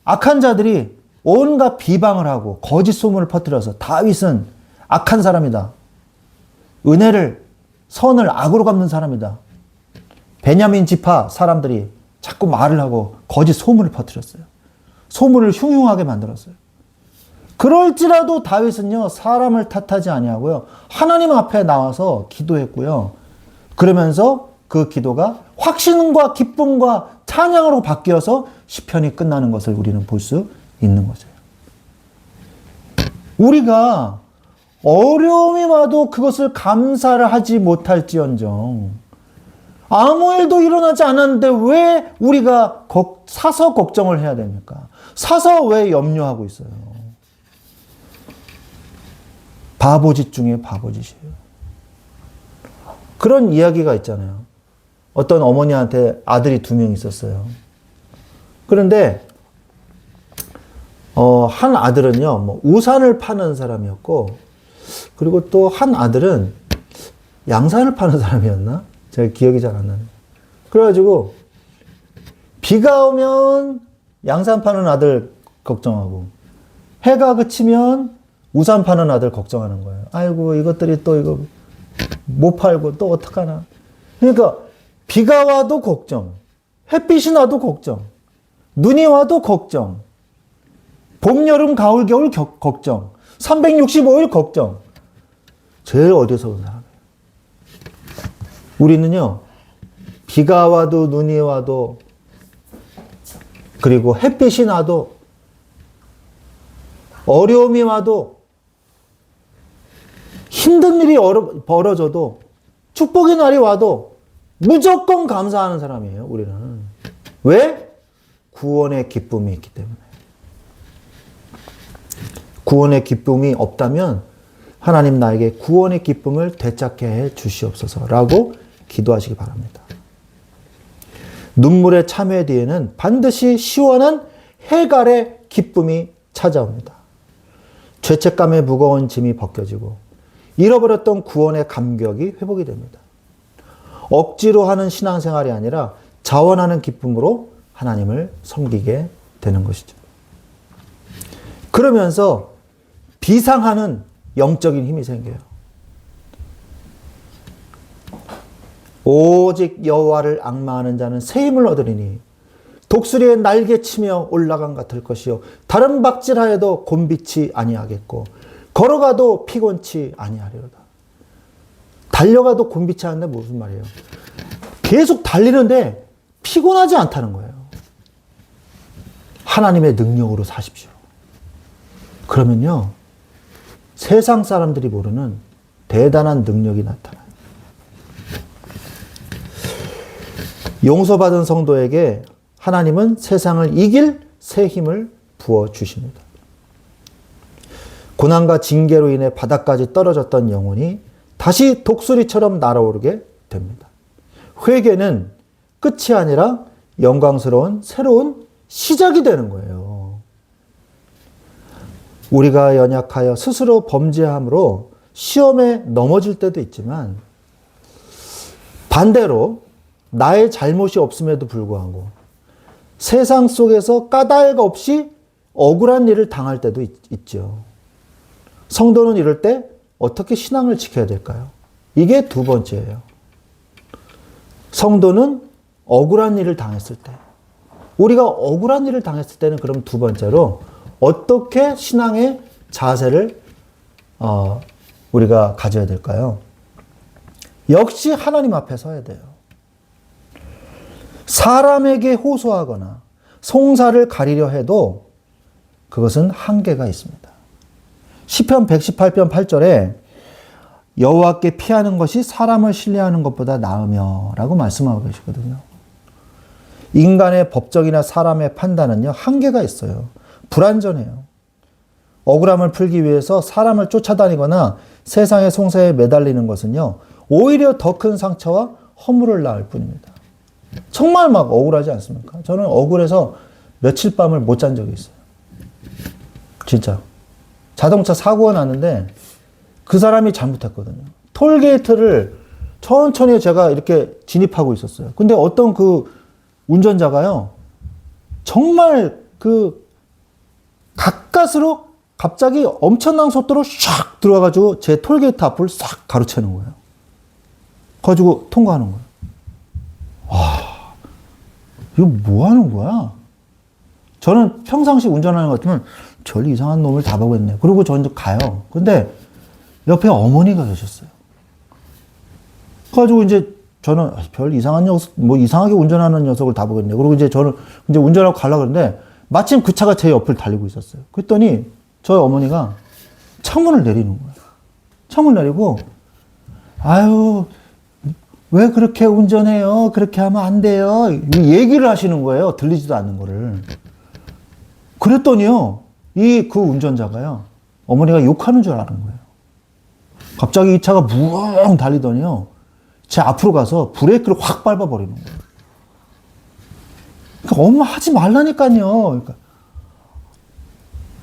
악한 자들이 온갖 비방을 하고 거짓 소문을 퍼뜨려서 다윗은 악한 사람이다. 선을 악으로 갚는 사람이다. 베냐민 지파 사람들이 자꾸 말을 하고 거짓 소문을 퍼뜨렸어요. 소문을 흉흉하게 만들었어요. 그럴지라도 다윗은요, 사람을 탓하지 아니하고요, 하나님 앞에 나와서 기도했고요. 그러면서 그 기도가 확신과 기쁨과 찬양으로 바뀌어서 시편이 끝나는 것을 우리는 볼 수 있는 거죠. 우리가 어려움이 와도 그것을 감사를 하지 못할지언정 아무 일도 일어나지 않았는데 왜 우리가 사서 걱정을 해야 됩니까? 사서 왜 염려하고 있어요? 바보짓 중에 바보짓이에요. 그런 이야기가 있잖아요. 어떤 어머니한테 아들이 2명 있었어요. 그런데 한 아들은요, 우산을 파는 사람이었고, 그리고 또 한 아들은 양산을 파는 사람이었나? 제가 기억이 잘 안 나네요. 그래가지고 비가 오면 양산 파는 아들 걱정하고, 해가 그치면 우산 파는 아들 걱정하는 거예요. 아이고, 이것들이 또 이거 못 팔고 또 어떡하나. 그러니까 비가 와도 걱정, 햇빛이 나도 걱정, 눈이 와도 걱정, 봄, 여름, 가을, 겨울 걱정, 365일 걱정. 제일 어리석은 사람이에요. 우리는요, 비가 와도 눈이 와도, 그리고 햇빛이 나도, 어려움이 와도, 힘든 일이 벌어져도 축복의 날이 와도 무조건 감사하는 사람이에요, 우리는. 왜? 구원의 기쁨이 있기 때문에. 구원의 기쁨이 없다면 하나님 나에게 구원의 기쁨을 되찾게 해 주시옵소서라고 기도하시기 바랍니다. 눈물의 참회 뒤에는 반드시 시원한 해갈의 기쁨이 찾아옵니다. 죄책감의 무거운 짐이 벗겨지고 잃어버렸던 구원의 감격이 회복이 됩니다. 억지로 하는 신앙생활이 아니라 자원하는 기쁨으로 하나님을 섬기게 되는 것이죠. 그러면서 비상하는 영적인 힘이 생겨요. 오직 여호와를 앙마하는 자는 새 힘을 얻으리니 독수리의 날개치며 올라간 같을 것이요 다른 박질하여도 곤비치 아니하겠고 걸어가도 피곤치 아니하리로다. 달려가도 곤비치 않는데 무슨 말이에요? 계속 달리는데 피곤하지 않다는 거예요. 하나님의 능력으로 사십시오. 그러면요, 세상 사람들이 모르는 대단한 능력이 나타나요. 용서받은 성도에게 하나님은 세상을 이길 새 힘을 부어주십니다. 고난과 징계로 인해 바닥까지 떨어졌던 영혼이 다시 독수리처럼 날아오르게 됩니다. 회개는 끝이 아니라 영광스러운 새로운 시작이 되는 거예요. 우리가 연약하여 스스로 범죄함으로 시험에 넘어질 때도 있지만 반대로 나의 잘못이 없음에도 불구하고 세상 속에서 까닭 없이 억울한 일을 당할 때도 있죠. 성도는 이럴 때 어떻게 신앙을 지켜야 될까요? 이게 두 번째예요. 성도는 억울한 일을 당했을 때, 우리가 억울한 일을 당했을 때는 그럼 두 번째로 어떻게 신앙의 자세를 우리가 가져야 될까요? 역시 하나님 앞에 서야 돼요. 사람에게 호소하거나 송사를 가리려 해도 그것은 한계가 있습니다. 시편 118편 8절에 여호와께 피하는 것이 사람을 신뢰하는 것보다 나으며 라고 말씀하고 계시거든요. 인간의 법적이나 사람의 판단은요, 한계가 있어요. 불완전해요. 억울함을 풀기 위해서 사람을 쫓아다니거나 세상의 송사에 매달리는 것은요, 오히려 더 큰 상처와 허물을 낳을 뿐입니다. 정말 막 억울하지 않습니까? 저는 억울해서 며칠 밤을 못 잔 적이 있어요. 진짜. 자동차 사고가 났는데 그 사람이 잘못했거든요. 톨게이트를 천천히 제가 이렇게 진입하고 있었어요. 근데 어떤 그 운전자가요, 정말 그 가까스로 갑자기 엄청난 속도로 샥 들어와가지고 제 톨게이트 앞을 싹 가로채는 거예요. 가지고 통과하는 거예요. 와, 이거 뭐 하는 거야? 저는 평상시 운전하는 것 같으면 저 이상한 놈을 다 보겠네. 그리고 저는 가요. 근데 옆에 어머니가 계셨어요. 그래가지고 이제 저는 별 이상한 녀석, 뭐 이상하게 운전하는 녀석을 다 보겠네. 그리고 이제 저는 이제 운전하고 가려고 그러는데 마침 그 차가 제 옆을 달리고 있었어요. 그랬더니 저희 어머니가 창문을 내리는 거예요. 창문을 내리고, 아유, 왜 그렇게 운전해요? 그렇게 하면 안 돼요. 얘기를 하시는 거예요. 들리지도 않는 거를. 그랬더니요, 그 운전자가요, 어머니가 욕하는 줄 아는 거예요. 갑자기 이 차가 무엉 달리더니요, 제 앞으로 가서 브레이크를 확 밟아버리는 거예요. 그러니까 엄마 하지 말라니까요. 그러니까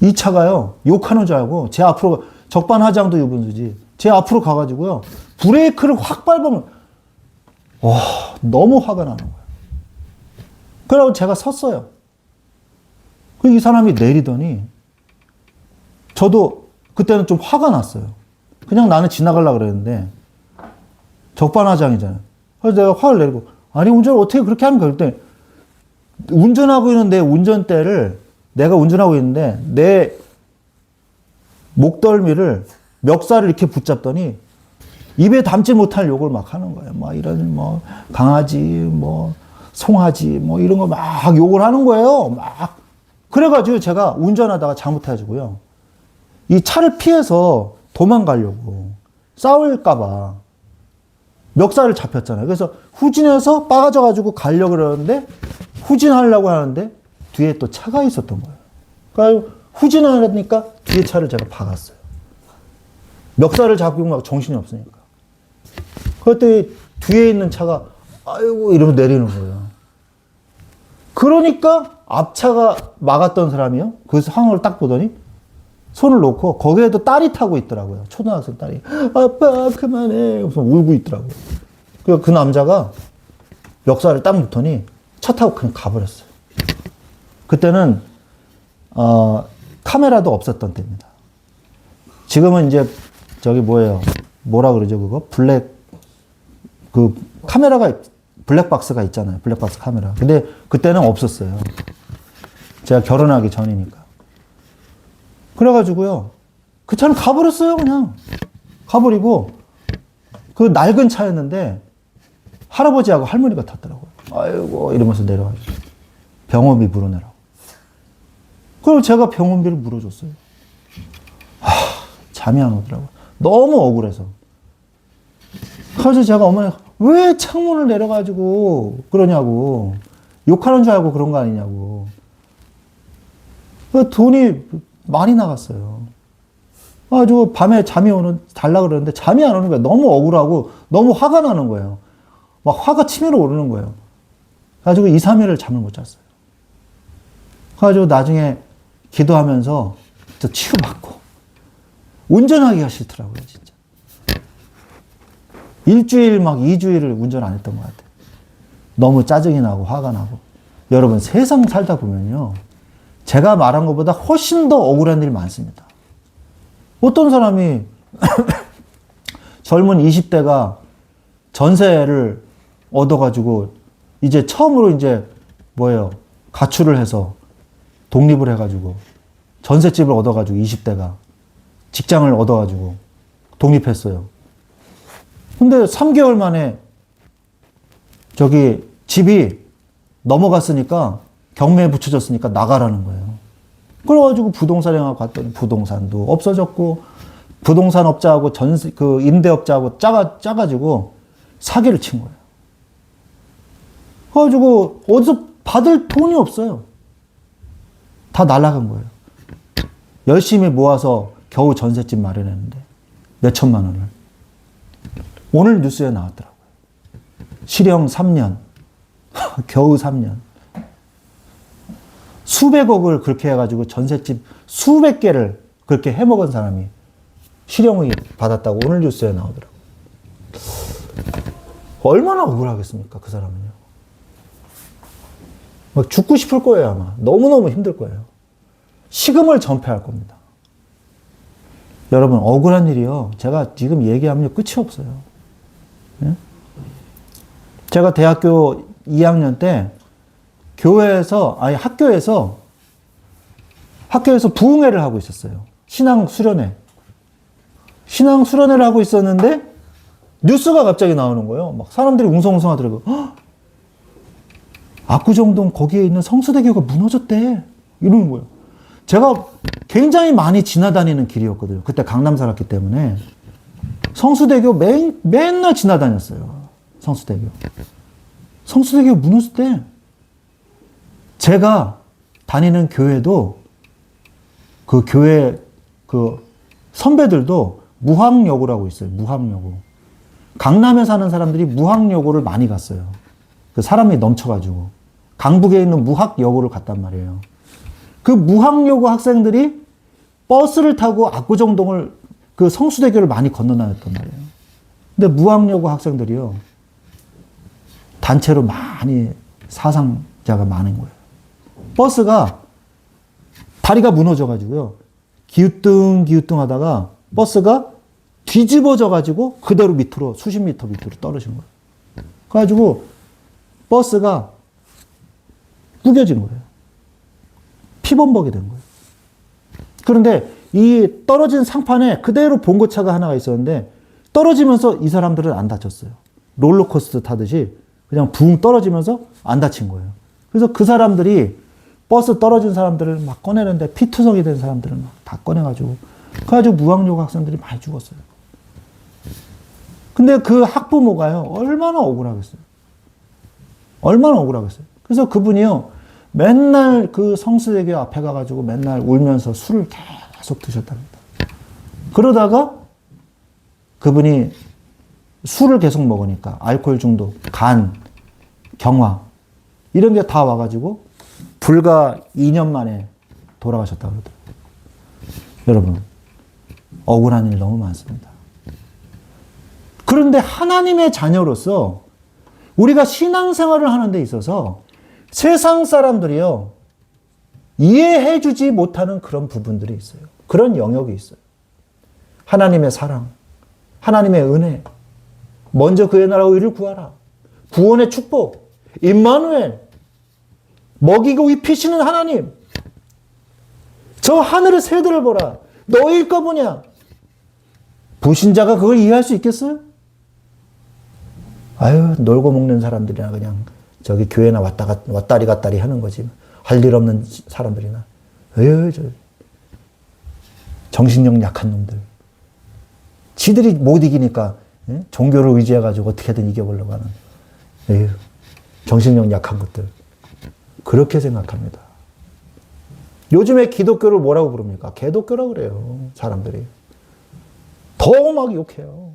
이 차가요, 욕하는 줄 알고 제 앞으로, 적반하장도 유분수지, 제 앞으로 가가지고요, 브레이크를 확 밟으면, 와, 너무 화가 나는 거예요. 그래서 제가 섰어요. 이 사람이 내리더니 저도 그때는 좀 화가 났어요. 그냥 나는 지나가려고 그랬는데 적반하장이잖아요. 그래서 내가 화를 내고, 아니 운전을 어떻게 그렇게 하는 거야? 그랬더니 운전하고 있는 내 운전대를, 내가 운전하고 있는데 내 목덜미를, 멱살을 이렇게 붙잡더니 입에 담지 못할 욕을 막 하는 거예요. 막 이런 뭐 강아지, 뭐 송아지, 뭐 이런 거 막 욕을 하는 거예요. 막. 그래가지고 제가 운전하다가 잘못해가지고요, 이 차를 피해서 도망가려고 싸울까봐 멱살을 잡혔잖아요. 그래서 후진해서 빠져가지고 가려고 그러는데 후진하려고 하는데 뒤에 또 차가 있었던 거예요. 그러니까 후진하니까 뒤에 차를 제가 박았어요. 멱살을 잡고 막 정신이 없으니까. 그때 뒤에 있는 차가 아이고 이러면 내리는 거예요. 그러니까 앞차가 막았던 사람이요. 그 상황을 딱 보더니 손을 놓고 거기에도 딸이 타고 있더라고요. 초등학생 딸이. 아빠 그만해. 무슨 울고 있더라고요. 그 남자가 멱살을 딱 놓더니 차 타고 그냥 가버렸어요. 그때는 카메라도 없었던 때입니다. 지금은 이제 저기 뭐예요? 뭐라 그러죠 그거? 그 카메라가 블랙박스가 있잖아요. 블랙박스 카메라. 근데 그때는 없었어요. 제가 결혼하기 전이니까. 그래가지고요. 그 차는 가버렸어요. 그냥. 가버리고 그 낡은 차였는데 할아버지하고 할머니가 탔더라고요. 아이고 이러면서 내려가지고 병원비 물어내라고. 그럼 제가 병원비를 물어줬어요. 잠이 안 오더라고요. 너무 억울해서. 그래서 제가 어머니 왜 창문을 내려가지고 그러냐고. 욕하는 줄 알고 그런 거 아니냐고. 돈이 많이 나갔어요. 아주 밤에 달라 그러는데 잠이 안 오는 거예요. 너무 억울하고 너무 화가 나는 거예요. 막 화가 치밀어 오르는 거예요. 그래가지고 2, 3일을 잠을 못 잤어요. 그래가지고 나중에 기도하면서 또 치유받고 운전하기가 싫더라고요, 진짜. 일주일 막 2주일을 운전 안 했던 것 같아요. 너무 짜증이 나고 화가 나고. 여러분 세상 살다 보면요. 제가 말한 것보다 훨씬 더 억울한 일이 많습니다. 어떤 사람이 젊은 20대가 전세를 얻어가지고 이제 처음으로 이제 뭐예요? 가출을 해서 독립을 해가지고 전셋집을 얻어가지고 20대가 직장을 얻어가지고 독립했어요. 근데 3개월 만에 저기 집이 넘어갔으니까 경매에 붙여졌으니까 나가라는 거예요. 그래가지고 부동산행하고 갔더니 부동산도 없어졌고 부동산 업자하고 그 임대업자하고 짜가지고 사기를 친 거예요. 그래가지고 어디서 받을 돈이 없어요. 다 날아간 거예요. 열심히 모아서 겨우 전셋집 마련했는데 몇 천만 원을. 오늘 뉴스에 나왔더라고요. 실형 3년. 겨우 3년. 수백억을 그렇게 해가지고 전셋집 수백 개를 그렇게 해먹은 사람이 실형을 받았다고 오늘 뉴스에 나오더라고요. 얼마나 억울하겠습니까, 그 사람은요. 막 죽고 싶을 거예요, 아마. 너무너무 힘들 거예요. 식음을 전폐할 겁니다. 여러분, 억울한 일이요. 제가 지금 얘기하면 끝이 없어요. 예? 제가 대학교 2학년 때 학교에서 부흥회를 하고 있었어요. 신앙 수련회를 하고 있었는데 뉴스가 갑자기 나오는 거예요. 막 사람들이 웅성웅성 하더라고요. 압구정동 거기에 있는 성수대교가 무너졌대. 이러는 거예요. 제가 굉장히 많이 지나다니는 길이었거든요. 그때 강남 살았기 때문에. 성수대교 맨날 지나다녔어요. 성수대교 무너졌대. 제가 다니는 교회도 그 교회 그 선배들도 무학여고라고 있어요. 무학여고. 강남에 사는 사람들이 무학여고를 많이 갔어요. 그 사람이 넘쳐가지고. 강북에 있는 무학여고를 갔단 말이에요. 그 무학여고 학생들이 버스를 타고 압구정동을 그 성수대교를 많이 건너다녔단 말이에요. 근데 무학여고 학생들이요. 단체로 많이 사상자가 많은 거예요. 버스가 다리가 무너져가지고요. 기우뚱 하다가 버스가 뒤집어져가지고 그대로 밑으로 수십 미터 밑으로 떨어진 거예요. 그래가지고 버스가 구겨진 거예요. 피범벅이 된 거예요. 그런데 이 떨어진 상판에 그대로 봉고차가 하나가 있었는데 떨어지면서 이 사람들은 안 다쳤어요. 롤러코스터 타듯이 그냥 붕 떨어지면서 안 다친 거예요. 그래서 그 사람들이 버스 떨어진 사람들을 막 꺼내는데 피투성이 된 사람들은 막 다 꺼내가지고 그래가지고 무학여고 학생들이 많이 죽었어요. 근데 그 학부모가요, 얼마나 억울하겠어요. 얼마나 억울하겠어요. 그래서 그분이요, 맨날 그 성수대교 앞에 가가지고 맨날 울면서 술을 계속 드셨답니다. 그러다가 그분이 술을 계속 먹으니까 알코올 중독, 간, 경화 이런 게 다 와가지고 불과 2년 만에 돌아가셨다고 그러더라고요. 여러분, 억울한 일 너무 많습니다. 그런데 하나님의 자녀로서 우리가 신앙생활을 하는 데 있어서 세상 사람들이요, 이해해 주지 못하는 그런 부분들이 있어요. 그런 영역이 있어요. 하나님의 사랑, 하나님의 은혜, 먼저 그의 나라와 의를 구하라, 구원의 축복, 임마누엘, 먹이고 입히시는 하나님, 저 하늘의 새들을 보라, 너희일 거 보냐? 불신자가 그걸 이해할 수 있겠어요? 아유, 놀고 먹는 사람들이나 그냥 저기 교회나 왔다리 갔다리 하는 거지. 할 일 없는 사람들이나. 에휴, 정신력 약한 놈들. 지들이 못 이기니까 종교를 의지해가지고 어떻게든 이겨보려고 하는. 에휴, 정신력 약한 것들. 그렇게 생각합니다. 요즘에 기독교를 뭐라고 부릅니까? 개독교라고 그래요, 사람들이. 더 막 욕해요.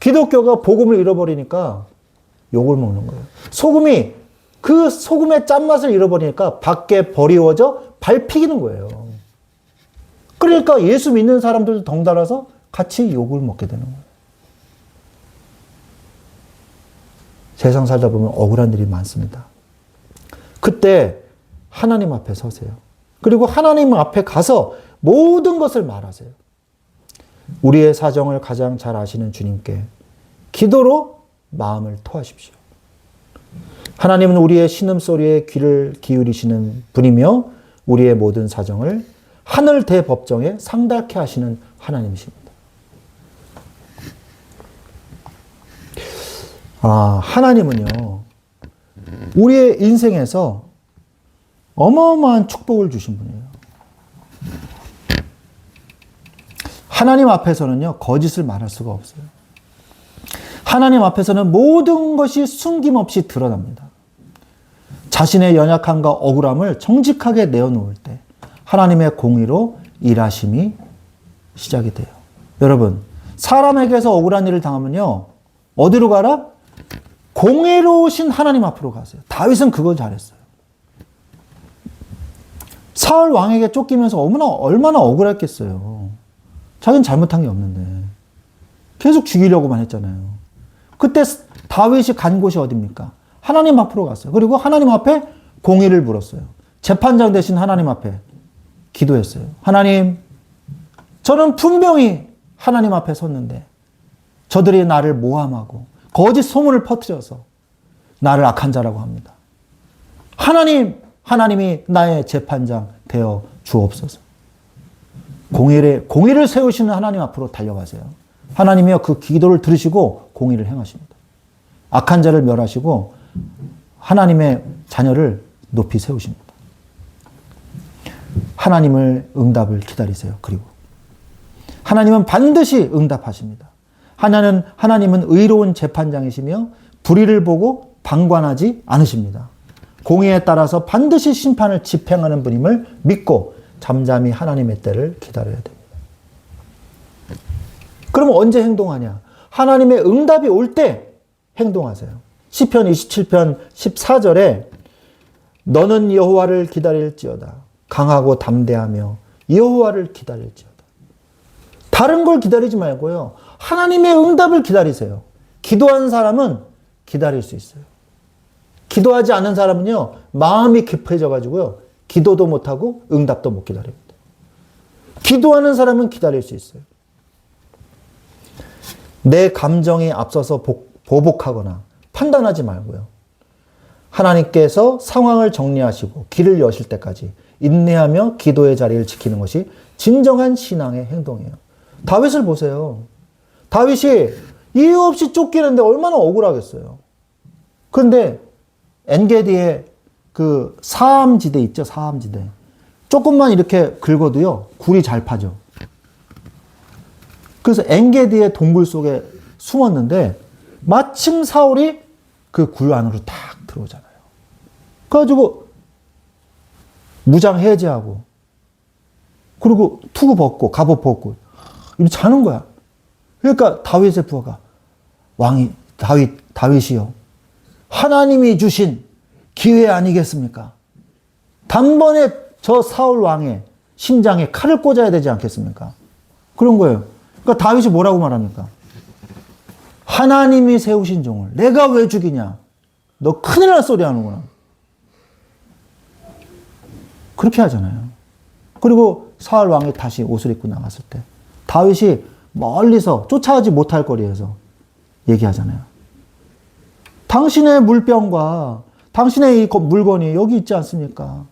기독교가 복음을 잃어버리니까 욕을 먹는 거예요. 소금이 그 소금의 짠맛을 잃어버리니까 밖에 버리워져 밟히는 거예요. 그러니까 예수 믿는 사람들도 덩달아서 같이 욕을 먹게 되는 거예요. 세상 살다 보면 억울한 일이 많습니다. 그때 하나님 앞에 서세요. 그리고 하나님 앞에 가서 모든 것을 말하세요. 우리의 사정을 가장 잘 아시는 주님께 기도로 마음을 토하십시오. 하나님은 우리의 신음소리에 귀를 기울이시는 분이며 우리의 모든 사정을 하늘 대법정에 상달케 하시는 하나님이십니다. 하나님은요, 우리의 인생에서 어마어마한 축복을 주신 분이에요. 하나님 앞에서는요, 거짓을 말할 수가 없어요. 하나님 앞에서는 모든 것이 숨김없이 드러납니다. 자신의 연약함과 억울함을 정직하게 내어놓을 때 하나님의 공의로 일하심이 시작이 돼요. 여러분, 사람에게서 억울한 일을 당하면요, 어디로 가라? 공의로우신 하나님 앞으로 가세요. 다윗은 그걸 잘했어요. 사울 왕에게 쫓기면서 얼마나 억울했겠어요. 자기는 잘못한 게 없는데 계속 죽이려고만 했잖아요. 그때 다윗이 간 곳이 어디입니까? 하나님 앞으로 갔어요. 그리고 하나님 앞에 공의를 물었어요. 재판장 대신 하나님 앞에 기도했어요. 하나님, 저는 분명히 하나님 앞에 섰는데 저들이 나를 모함하고 거짓 소문을 퍼뜨려서 나를 악한 자라고 합니다. 하나님이 나의 재판장 되어 주옵소서. 공의를 세우시는 하나님 앞으로 달려가세요. 하나님이요, 그 기도를 들으시고 공의를 행하십니다. 악한 자를 멸하시고 하나님의 자녀를 높이 세우십니다. 하나님을 응답을 기다리세요. 그리고 하나님은 반드시 응답하십니다. 하나님은 의로운 재판장이시며 불의를 보고 방관하지 않으십니다. 공의에 따라서 반드시 심판을 집행하는 분임을 믿고 잠잠히 하나님의 때를 기다려야 됩니다. 그럼 언제 행동하냐? 하나님의 응답이 올 때 행동하세요. 시편 27편 14절에 너는 여호와를 기다릴지어다. 강하고 담대하며 여호와를 기다릴지어다. 다른 걸 기다리지 말고요, 하나님의 응답을 기다리세요. 기도한 사람은 기다릴 수 있어요. 기도하지 않은 사람은요, 마음이 급해져가지고요, 기도도 못하고 응답도 못 기다립니다. 기도하는 사람은 기다릴 수 있어요. 내 감정이 앞서서 보복하거나 판단하지 말고요, 하나님께서 상황을 정리하시고 길을 여실 때까지 인내하며 기도의 자리를 지키는 것이 진정한 신앙의 행동이에요. 다윗을 보세요. 다윗이 이유 없이 쫓기는데 얼마나 억울하겠어요. 그런데 엔게디의 그 사암지대 있죠, 사암지대. 조금만 이렇게 긁어도요, 굴이 잘 파죠. 그래서 엔게디의 동굴 속에 숨었는데 마침 사울이 그 굴 안으로 딱 들어오잖아요. 그래가지고 무장 해제하고 그리고 투구 벗고 갑옷 벗고 이렇게 자는 거야. 그러니까 다윗의 부하가 왕이 다윗이요. 하나님이 주신 기회 아니겠습니까? 단번에 저 사울 왕의 심장에 칼을 꽂아야 되지 않겠습니까? 그런 거예요. 그러니까 다윗이 뭐라고 말합니까? 하나님이 세우신 종을 내가 왜 죽이냐? 너 큰일 날 소리 하는구나. 그렇게 하잖아요. 그리고 사울 왕이 다시 옷을 입고 나갔을 때 다윗이 멀리서 쫓아가지 못할 거리에서 얘기하잖아요. 당신의 물병과 당신의 이 물건이 여기 있지 않습니까?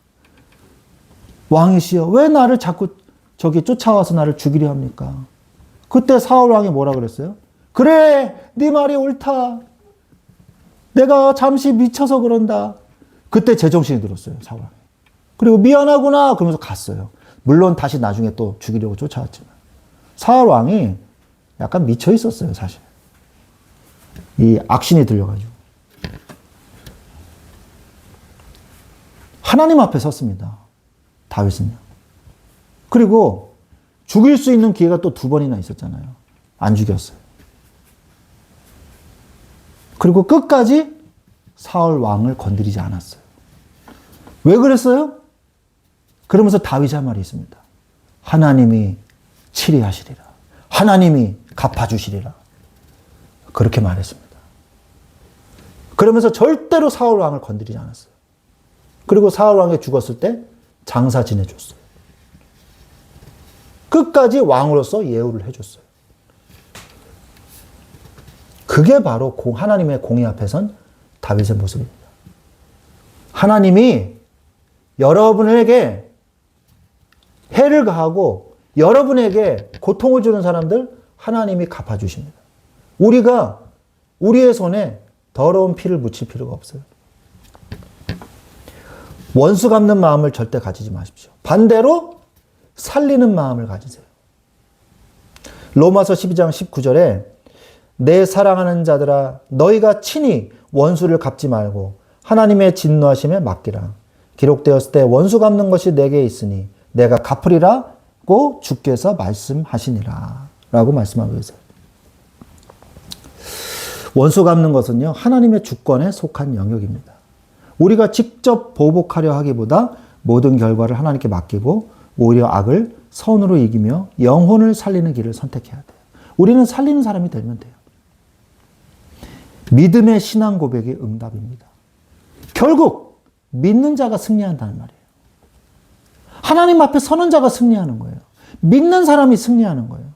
왕이시여, 왜 나를 자꾸 저기 쫓아와서 나를 죽이려 합니까? 그때 사울 왕이 뭐라 그랬어요? 그래, 네 말이 옳다. 내가 잠시 미쳐서 그런다. 그때 제정신이 들었어요, 사울 왕이. 그리고 미안하구나 그러면서 갔어요. 물론 다시 나중에 또 죽이려고 쫓아왔지만 사울 왕이 약간 미쳐 있었어요, 사실. 이 악신이 들려가지고. 하나님 앞에 섰습니다, 다윗은요. 그리고 죽일 수 있는 기회가 또 2번이나 있었잖아요. 안 죽였어요. 그리고 끝까지 사울 왕을 건드리지 않았어요. 왜 그랬어요? 그러면서 다윗이 한 말이 있습니다. 하나님이 치리하시리라. 하나님이 갚아주시리라. 그렇게 말했습니다. 그러면서 절대로 사울 왕을 건드리지 않았어요. 그리고 사울 왕이 죽었을 때 장사 지내줬어요. 끝까지 왕으로서 예우를 해줬어요. 그게 바로 하나님의 공의 앞에 선 다윗의 모습입니다. 하나님이 여러분에게 해를 가하고 여러분에게 고통을 주는 사람들 하나님이 갚아주십니다. 우리가 우리의 손에 더러운 피를 묻힐 필요가 없어요. 원수 갚는 마음을 절대 가지지 마십시오. 반대로 살리는 마음을 가지세요. 로마서 12장 19절에 내 사랑하는 자들아 너희가 친히 원수를 갚지 말고 하나님의 진노하심에 맡기라. 기록되었을 때 원수 갚는 것이 내게 있으니 내가 갚으리라고 주께서 말씀하시니라 라고 말씀하고 계세요. 원수 갚는 것은요, 하나님의 주권에 속한 영역입니다. 우리가 직접 보복하려 하기보다 모든 결과를 하나님께 맡기고 오히려 악을 선으로 이기며 영혼을 살리는 길을 선택해야 돼요. 우리는 살리는 사람이 되면 돼요. 믿음의 신앙 고백이 응답입니다. 결국 믿는 자가 승리한다는 말이에요. 하나님 앞에 서는 자가 승리하는 거예요. 믿는 사람이 승리하는 거예요.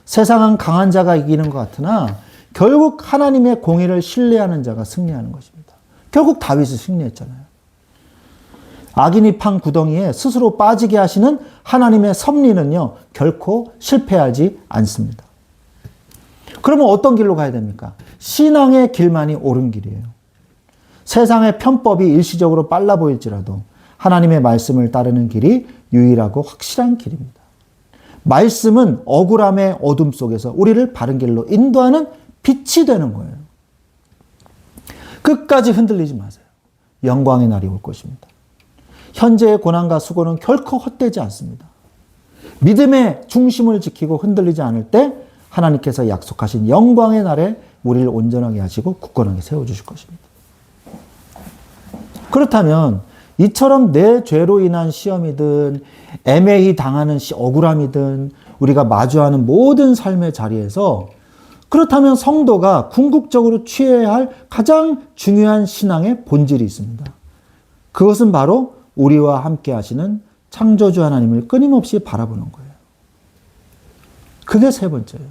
세상은 강한 자가 이기는 것 같으나 결국 하나님의 공의를 신뢰하는 자가 승리하는 것입니다. 결국 다윗이 승리했잖아요. 악인이 판 구덩이에 스스로 빠지게 하시는 하나님의 섭리는요, 결코 실패하지 않습니다. 그러면 어떤 길로 가야 됩니까? 신앙의 길만이 옳은 길이에요. 세상의 편법이 일시적으로 빨라 보일지라도 하나님의 말씀을 따르는 길이 유일하고 확실한 길입니다. 말씀은 억울함의 어둠 속에서 우리를 바른 길로 인도하는 빛이 되는 거예요. 끝까지 흔들리지 마세요. 영광의 날이 올 것입니다. 현재의 고난과 수고는 결코 헛되지 않습니다. 믿음의 중심을 지키고 흔들리지 않을 때 하나님께서 약속하신 영광의 날에 우리를 온전하게 하시고 굳건하게 세워주실 것입니다. 그렇다면 이처럼 내 죄로 인한 시험이든 애매히 당하는 억울함이든 우리가 마주하는 모든 삶의 자리에서 그렇다면 성도가 궁극적으로 취해야 할 가장 중요한 신앙의 본질이 있습니다. 그것은 바로 우리와 함께 하시는 창조주 하나님을 끊임없이 바라보는 거예요. 그게 세 번째예요.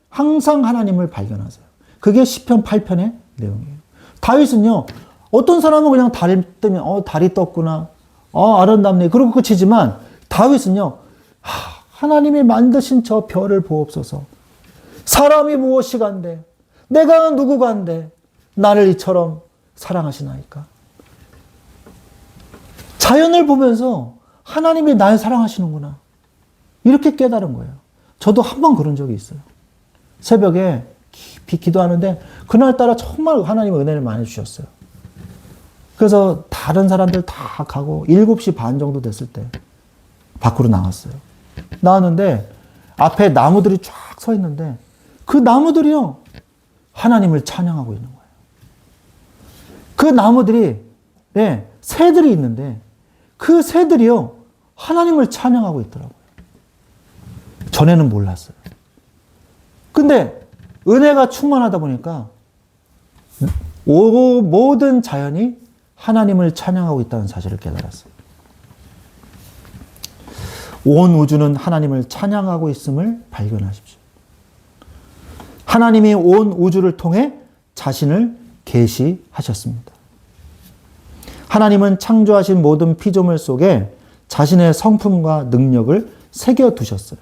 항상 하나님을 발견하세요. 그게 시편 8편의 내용이에요. 다윗은요, 어떤 사람은 그냥 달이 뜨면 달이 떴구나, 아름답네, 그러고 끝이지만 다윗은요, 하나님이 만드신 저 별을 보옵소서. 사람이 무엇이 간데, 내가 누구 간데 나를 이처럼 사랑하시나이까. 자연을 보면서 하나님이 날 사랑하시는구나, 이렇게 깨달은 거예요. 저도 한 번 그런 적이 있어요. 새벽에 깊이 기도하는데 그날따라 정말 하나님의 은혜를 많이 주셨어요. 그래서 다른 사람들 다 가고 7시 반 정도 됐을 때 밖으로 나왔어요. 나왔는데 앞에 나무들이 쫙 서 있는데 그 나무들이요, 하나님을 찬양하고 있는 거예요. 그 나무들이, 새들이 있는데 그 새들이요, 하나님을 찬양하고 있더라고요. 전에는 몰랐어요. 근데 은혜가 충만하다 보니까 모든 자연이 하나님을 찬양하고 있다는 사실을 깨달았어요. 온 우주는 하나님을 찬양하고 있음을 발견하십시오. 하나님이 온 우주를 통해 자신을 계시하셨습니다. 하나님은 창조하신 모든 피조물 속에 자신의 성품과 능력을 새겨두셨어요.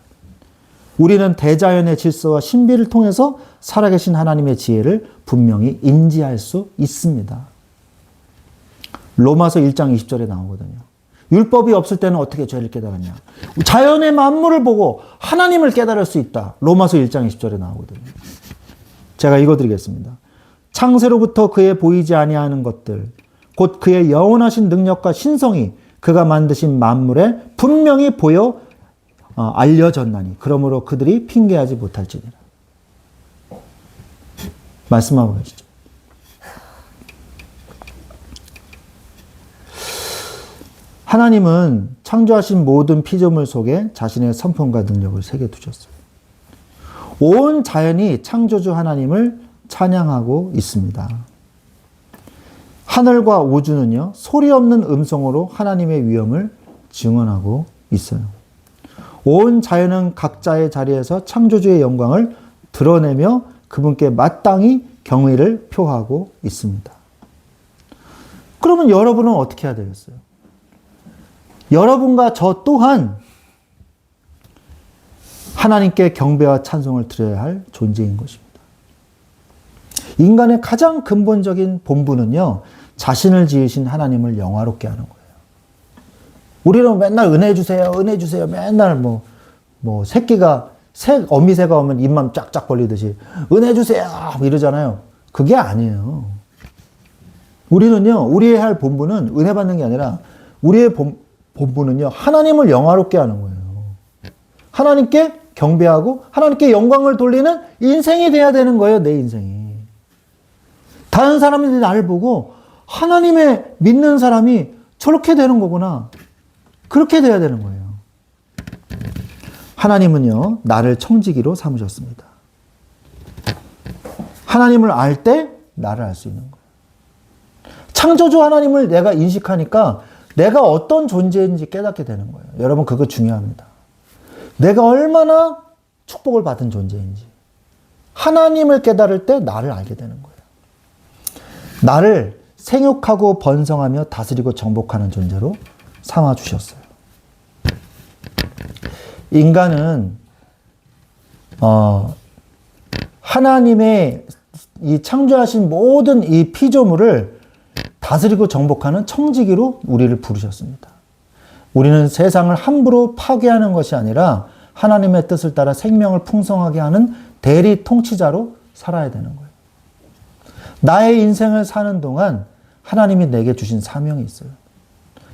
우리는 대자연의 질서와 신비를 통해서 살아계신 하나님의 지혜를 분명히 인지할 수 있습니다. 로마서 1장 20절에 나오거든요. 율법이 없을 때는 어떻게 죄를 깨달았냐. 자연의 만물을 보고 하나님을 깨달을 수 있다. 로마서 1장 20절에 나오거든요. 제가 읽어드리겠습니다. 창세로부터 그의 보이지 아니하는 것들, 곧 그의 영원하신 능력과 신성이 그가 만드신 만물에 분명히 보여 알려졌나니 그러므로 그들이 핑계하지 못할지니라. 말씀하고 계시죠. 하나님은 창조하신 모든 피조물 속에 자신의 성품과 능력을 새겨두셨어요. 온 자연이 창조주 하나님을 찬양하고 있습니다. 하늘과 우주는요, 소리 없는 음성으로 하나님의 위엄을 증언하고 있어요. 온 자연은 각자의 자리에서 창조주의 영광을 드러내며 그분께 마땅히 경의를 표하고 있습니다. 그러면 여러분은 어떻게 해야 되겠어요? 여러분과 저 또한 하나님께 경배와 찬송을 드려야 할 존재인 것입니다. 인간의 가장 근본적인 본분은요, 자신을 지으신 하나님을 영화롭게 하는 거예요. 우리는 맨날 은혜 주세요, 은혜 주세요. 맨날 어미새가 오면 입만 쫙쫙 벌리듯이 은혜 주세요 이러잖아요. 그게 아니에요. 우리는요, 우리의 할 본분은 은혜 받는 게 아니라 우리의 본분은요, 하나님을 영화롭게 하는 거예요. 하나님께 경배하고 하나님께 영광을 돌리는 인생이 돼야 되는 거예요, 내 인생이. 다른 사람들이 나를 보고 하나님의 믿는 사람이 저렇게 되는 거구나. 그렇게 돼야 되는 거예요. 하나님은요, 나를 청지기로 삼으셨습니다. 하나님을 알 때 나를 알 수 있는 거예요. 창조주 하나님을 내가 인식하니까 내가 어떤 존재인지 깨닫게 되는 거예요. 여러분, 그거 중요합니다. 내가 얼마나 축복을 받은 존재인지. 하나님을 깨달을 때 나를 알게 되는 거예요. 나를 생육하고 번성하며 다스리고 정복하는 존재로 삼아주셨어요. 인간은 하나님의 이 창조하신 모든 이 피조물을 다스리고 정복하는 청지기로 우리를 부르셨습니다. 우리는 세상을 함부로 파괴하는 것이 아니라 하나님의 뜻을 따라 생명을 풍성하게 하는 대리 통치자로 살아야 되는 거예요. 나의 인생을 사는 동안 하나님이 내게 주신 사명이 있어요.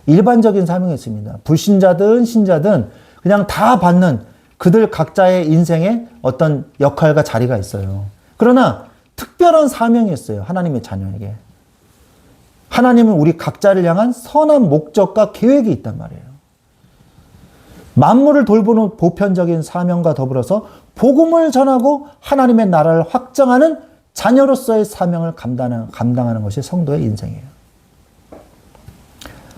일반적인 사명이 있습니다. 불신자든 신자든 그냥 다 받는 그들 각자의 인생에 어떤 역할과 자리가 있어요. 그러나 특별한 사명이 있어요. 하나님의 자녀에게. 하나님은 우리 각자를 향한 선한 목적과 계획이 있단 말이에요. 만물을 돌보는 보편적인 사명과 더불어서 복음을 전하고 하나님의 나라를 확장하는 자녀로서의 사명을 감당하는 것이 성도의 인생이에요.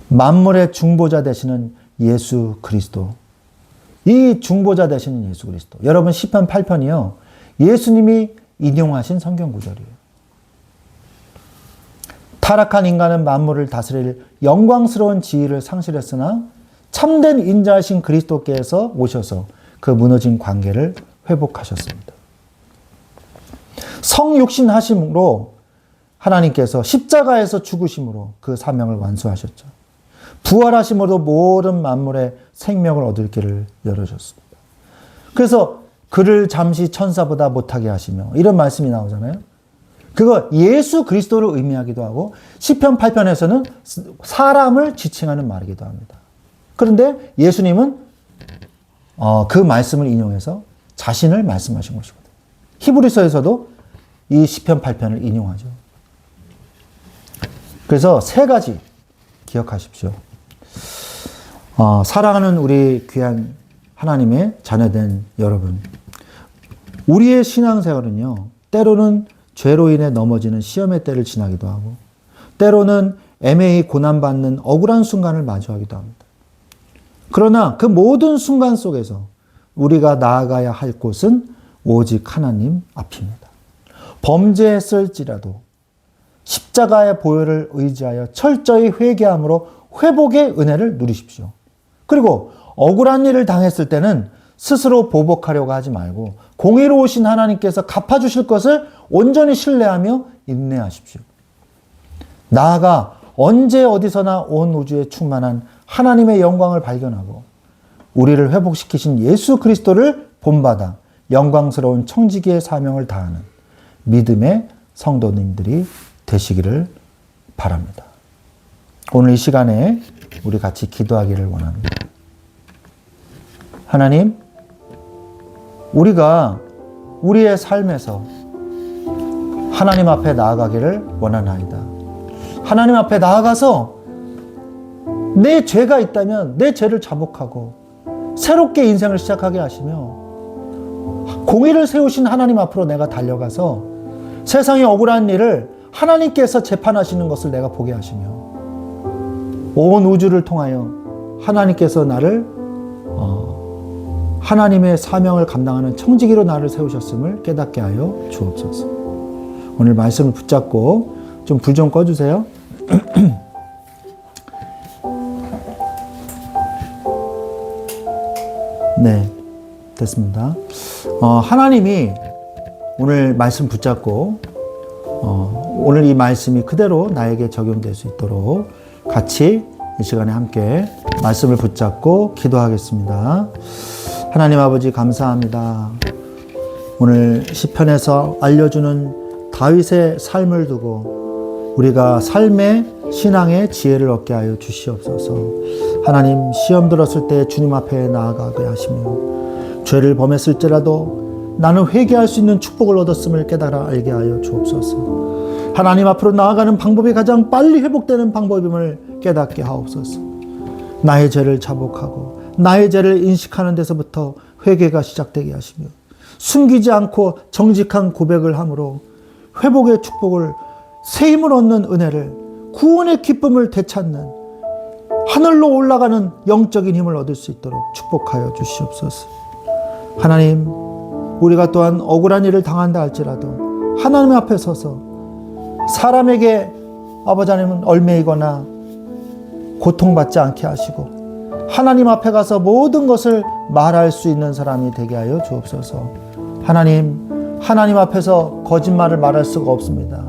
만물의 중보자 되시는 예수 그리스도. 이 중보자 되시는 예수 그리스도. 여러분, 시편 8편이요. 예수님이 인용하신 성경 구절이에요. 타락한 인간은 만물을 다스릴 영광스러운 지위를 상실했으나 참된 인자하신 그리스도께서 오셔서 그 무너진 관계를 회복하셨습니다. 성육신하심으로 하나님께서 십자가에서 죽으심으로 그 사명을 완수하셨죠. 부활하심으로 모든 만물의 생명을 얻을 길을 열어줬습니다. 그래서 그를 잠시 천사보다 못하게 하시며 이런 말씀이 나오잖아요. 그거 예수 그리스도를 의미하기도 하고 시편 8편에서는 사람을 지칭하는 말이기도 합니다. 그런데 예수님은 그 말씀을 인용해서 자신을 말씀하신 것이거든요. 히브리서에서도 이 시편 8편을 인용하죠. 그래서 세 가지 기억하십시오. 사랑하는 우리 귀한 하나님의 자녀된 여러분, 우리의 신앙생활은요, 때로는 죄로 인해 넘어지는 시험의 때를 지나기도 하고, 때로는 애매히 고난받는 억울한 순간을 마주하기도 합니다. 그러나 그 모든 순간 속에서 우리가 나아가야 할 곳은 오직 하나님 앞입니다. 범죄했을지라도 십자가의 보혈을 의지하여 철저히 회개함으로 회복의 은혜를 누리십시오. 그리고 억울한 일을 당했을 때는 스스로 보복하려고 하지 말고 공의로우신 하나님께서 갚아주실 것을 온전히 신뢰하며 인내하십시오. 나아가 언제 어디서나 온 우주에 충만한 하나님의 영광을 발견하고 우리를 회복시키신 예수 그리스도를 본받아 영광스러운 청지기의 사명을 다하는 믿음의 성도님들이 되시기를 바랍니다. 오늘 이 시간에 우리 같이 기도하기를 원합니다. 하나님, 우리가 우리의 삶에서 하나님 앞에 나아가기를 원하나이다. 하나님 앞에 나아가서 내 죄가 있다면 내 죄를 자복하고 새롭게 인생을 시작하게 하시며 공의를 세우신 하나님 앞으로 내가 달려가서 세상의 억울한 일을 하나님께서 재판하시는 것을 내가 보게 하시며 온 우주를 통하여 하나님께서 나를 하나님의 사명을 감당하는 청지기로 나를 세우셨음을 깨닫게 하여 주옵소서. 오늘 말씀을 붙잡고 좀 불 좀 꺼주세요. 네, 됐습니다. 하나님이 오늘 말씀 붙잡고 오늘 이 말씀이 그대로 나에게 적용될 수 있도록 같이 이 시간에 함께 말씀을 붙잡고 기도하겠습니다. 하나님 아버지 감사합니다. 오늘 시편에서 알려주는 다윗의 삶을 두고 우리가 삶의 신앙의 지혜를 얻게 하여 주시옵소서. 하나님, 시험 들었을 때 주님 앞에 나아가게 하시며 죄를 범했을지라도 나는 회개할 수 있는 축복을 얻었음을 깨달아 알게 하여 주옵소서. 하나님 앞으로 나아가는 방법이 가장 빨리 회복되는 방법임을 깨닫게 하옵소서. 나의 죄를 자복하고 나의 죄를 인식하는 데서부터 회개가 시작되게 하시며 숨기지 않고 정직한 고백을 함으로 회복의 축복을, 새 힘을 얻는 은혜를, 구원의 기쁨을 되찾는 하늘로 올라가는 영적인 힘을 얻을 수 있도록 축복하여 주시옵소서. 하나님, 우리가 또한 억울한 일을 당한다 할지라도 하나님 앞에 서서 사람에게 아버지 하나님은 얽매이거나 고통받지 않게 하시고 하나님 앞에 가서 모든 것을 말할 수 있는 사람이 되게 하여 주옵소서. 하나님 앞에서 거짓말을 말할 수가 없습니다.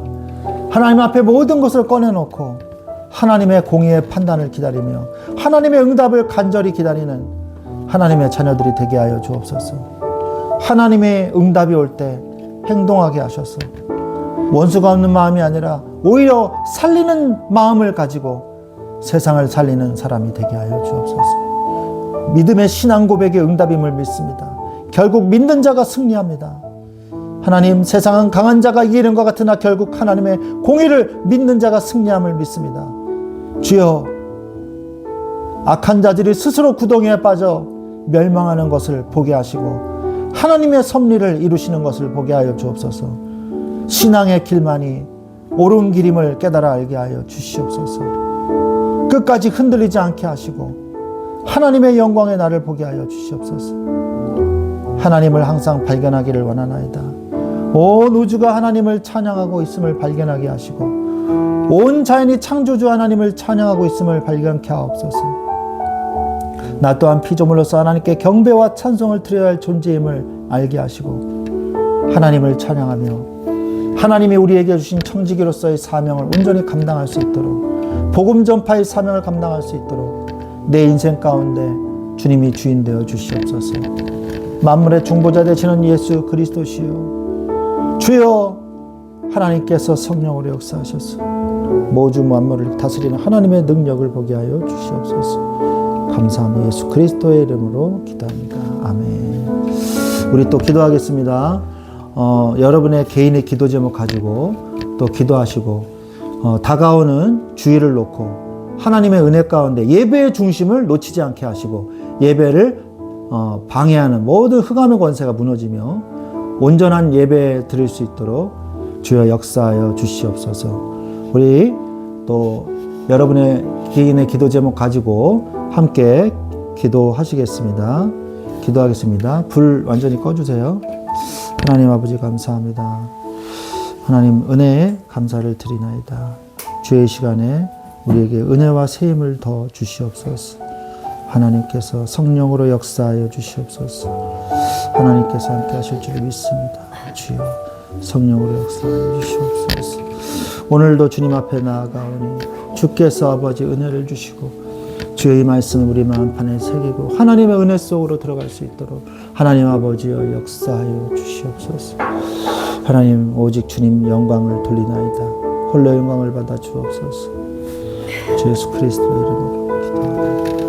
하나님 앞에 모든 것을 꺼내놓고 하나님의 공의의 판단을 기다리며 하나님의 응답을 간절히 기다리는 하나님의 자녀들이 되게 하여 주옵소서. 하나님의 응답이 올 때 행동하게 하셔서 원수가 없는 마음이 아니라 오히려 살리는 마음을 가지고 세상을 살리는 사람이 되게 하여 주옵소서. 믿음의 신앙 고백의 응답임을 믿습니다. 결국 믿는 자가 승리합니다. 하나님, 세상은 강한 자가 이기는 것 같으나 결국 하나님의 공의를 믿는 자가 승리함을 믿습니다. 주여, 악한 자들이 스스로 구덩이에 빠져 멸망하는 것을 보게 하시고 하나님의 섭리를 이루시는 것을 보게 하여 주옵소서. 신앙의 길만이 옳은 길임을 깨달아 알게 하여 주시옵소서. 끝까지 흔들리지 않게 하시고 하나님의 영광의 날을 보게 하여 주시옵소서. 하나님을 항상 발견하기를 원하나이다. 온 우주가 하나님을 찬양하고 있음을 발견하게 하시고 온 자연이 창조주 하나님을 찬양하고 있음을 발견케 하옵소서. 나 또한 피조물로서 하나님께 경배와 찬송을 드려야 할 존재임을 알게 하시고 하나님을 찬양하며 하나님이 우리에게 주신 청지기로서의 사명을 온전히 감당할 수 있도록, 복음 전파의 사명을 감당할 수 있도록 내 인생 가운데 주님이 주인 되어 주시옵소서. 만물의 중보자 되시는 예수 그리스도시요 주여 하나님께서 성령으로 역사하셔서 모주 만물을 다스리는 하나님의 능력을 보게 하여 주시옵소서. 감사하며 예수 그리스도의 이름으로 기도합니다. 아멘. 우리 또 기도하겠습니다. 여러분의 개인의 기도 제목 가지고 또 기도하시고 다가오는 주일을 놓고 하나님의 은혜 가운데 예배의 중심을 놓치지 않게 하시고 예배를 방해하는 모든 흑암의 권세가 무너지며 온전한 예배 드릴 수 있도록 주여 역사하여 주시옵소서. 우리 또 여러분의 개인의 기도 제목 가지고 함께 기도하시겠습니다. 기도하겠습니다. 불 완전히 꺼주세요. 하나님 아버지 감사합니다. 하나님 은혜에 감사를 드리나이다. 주의 시간에 우리에게 은혜와 세임을 더 주시옵소서. 하나님께서 성령으로 역사하여 주시옵소서. 하나님께서 함께 하실 줄 믿습니다. 주여 성령으로 역사하여 주시옵소서. 오늘도 주님 앞에 나아가오니 주께서 아버지 은혜를 주시고 주의 말씀을 우리 마음판에 새기고 하나님의 은혜 속으로 들어갈 수 있도록 하나님 아버지여 역사하여 주시옵소서. 하나님 오직 주님 영광을 돌리나이다. 홀로 영광을 받아 주옵소서. 주 예수 그리스도의 이름으로 기도합니다.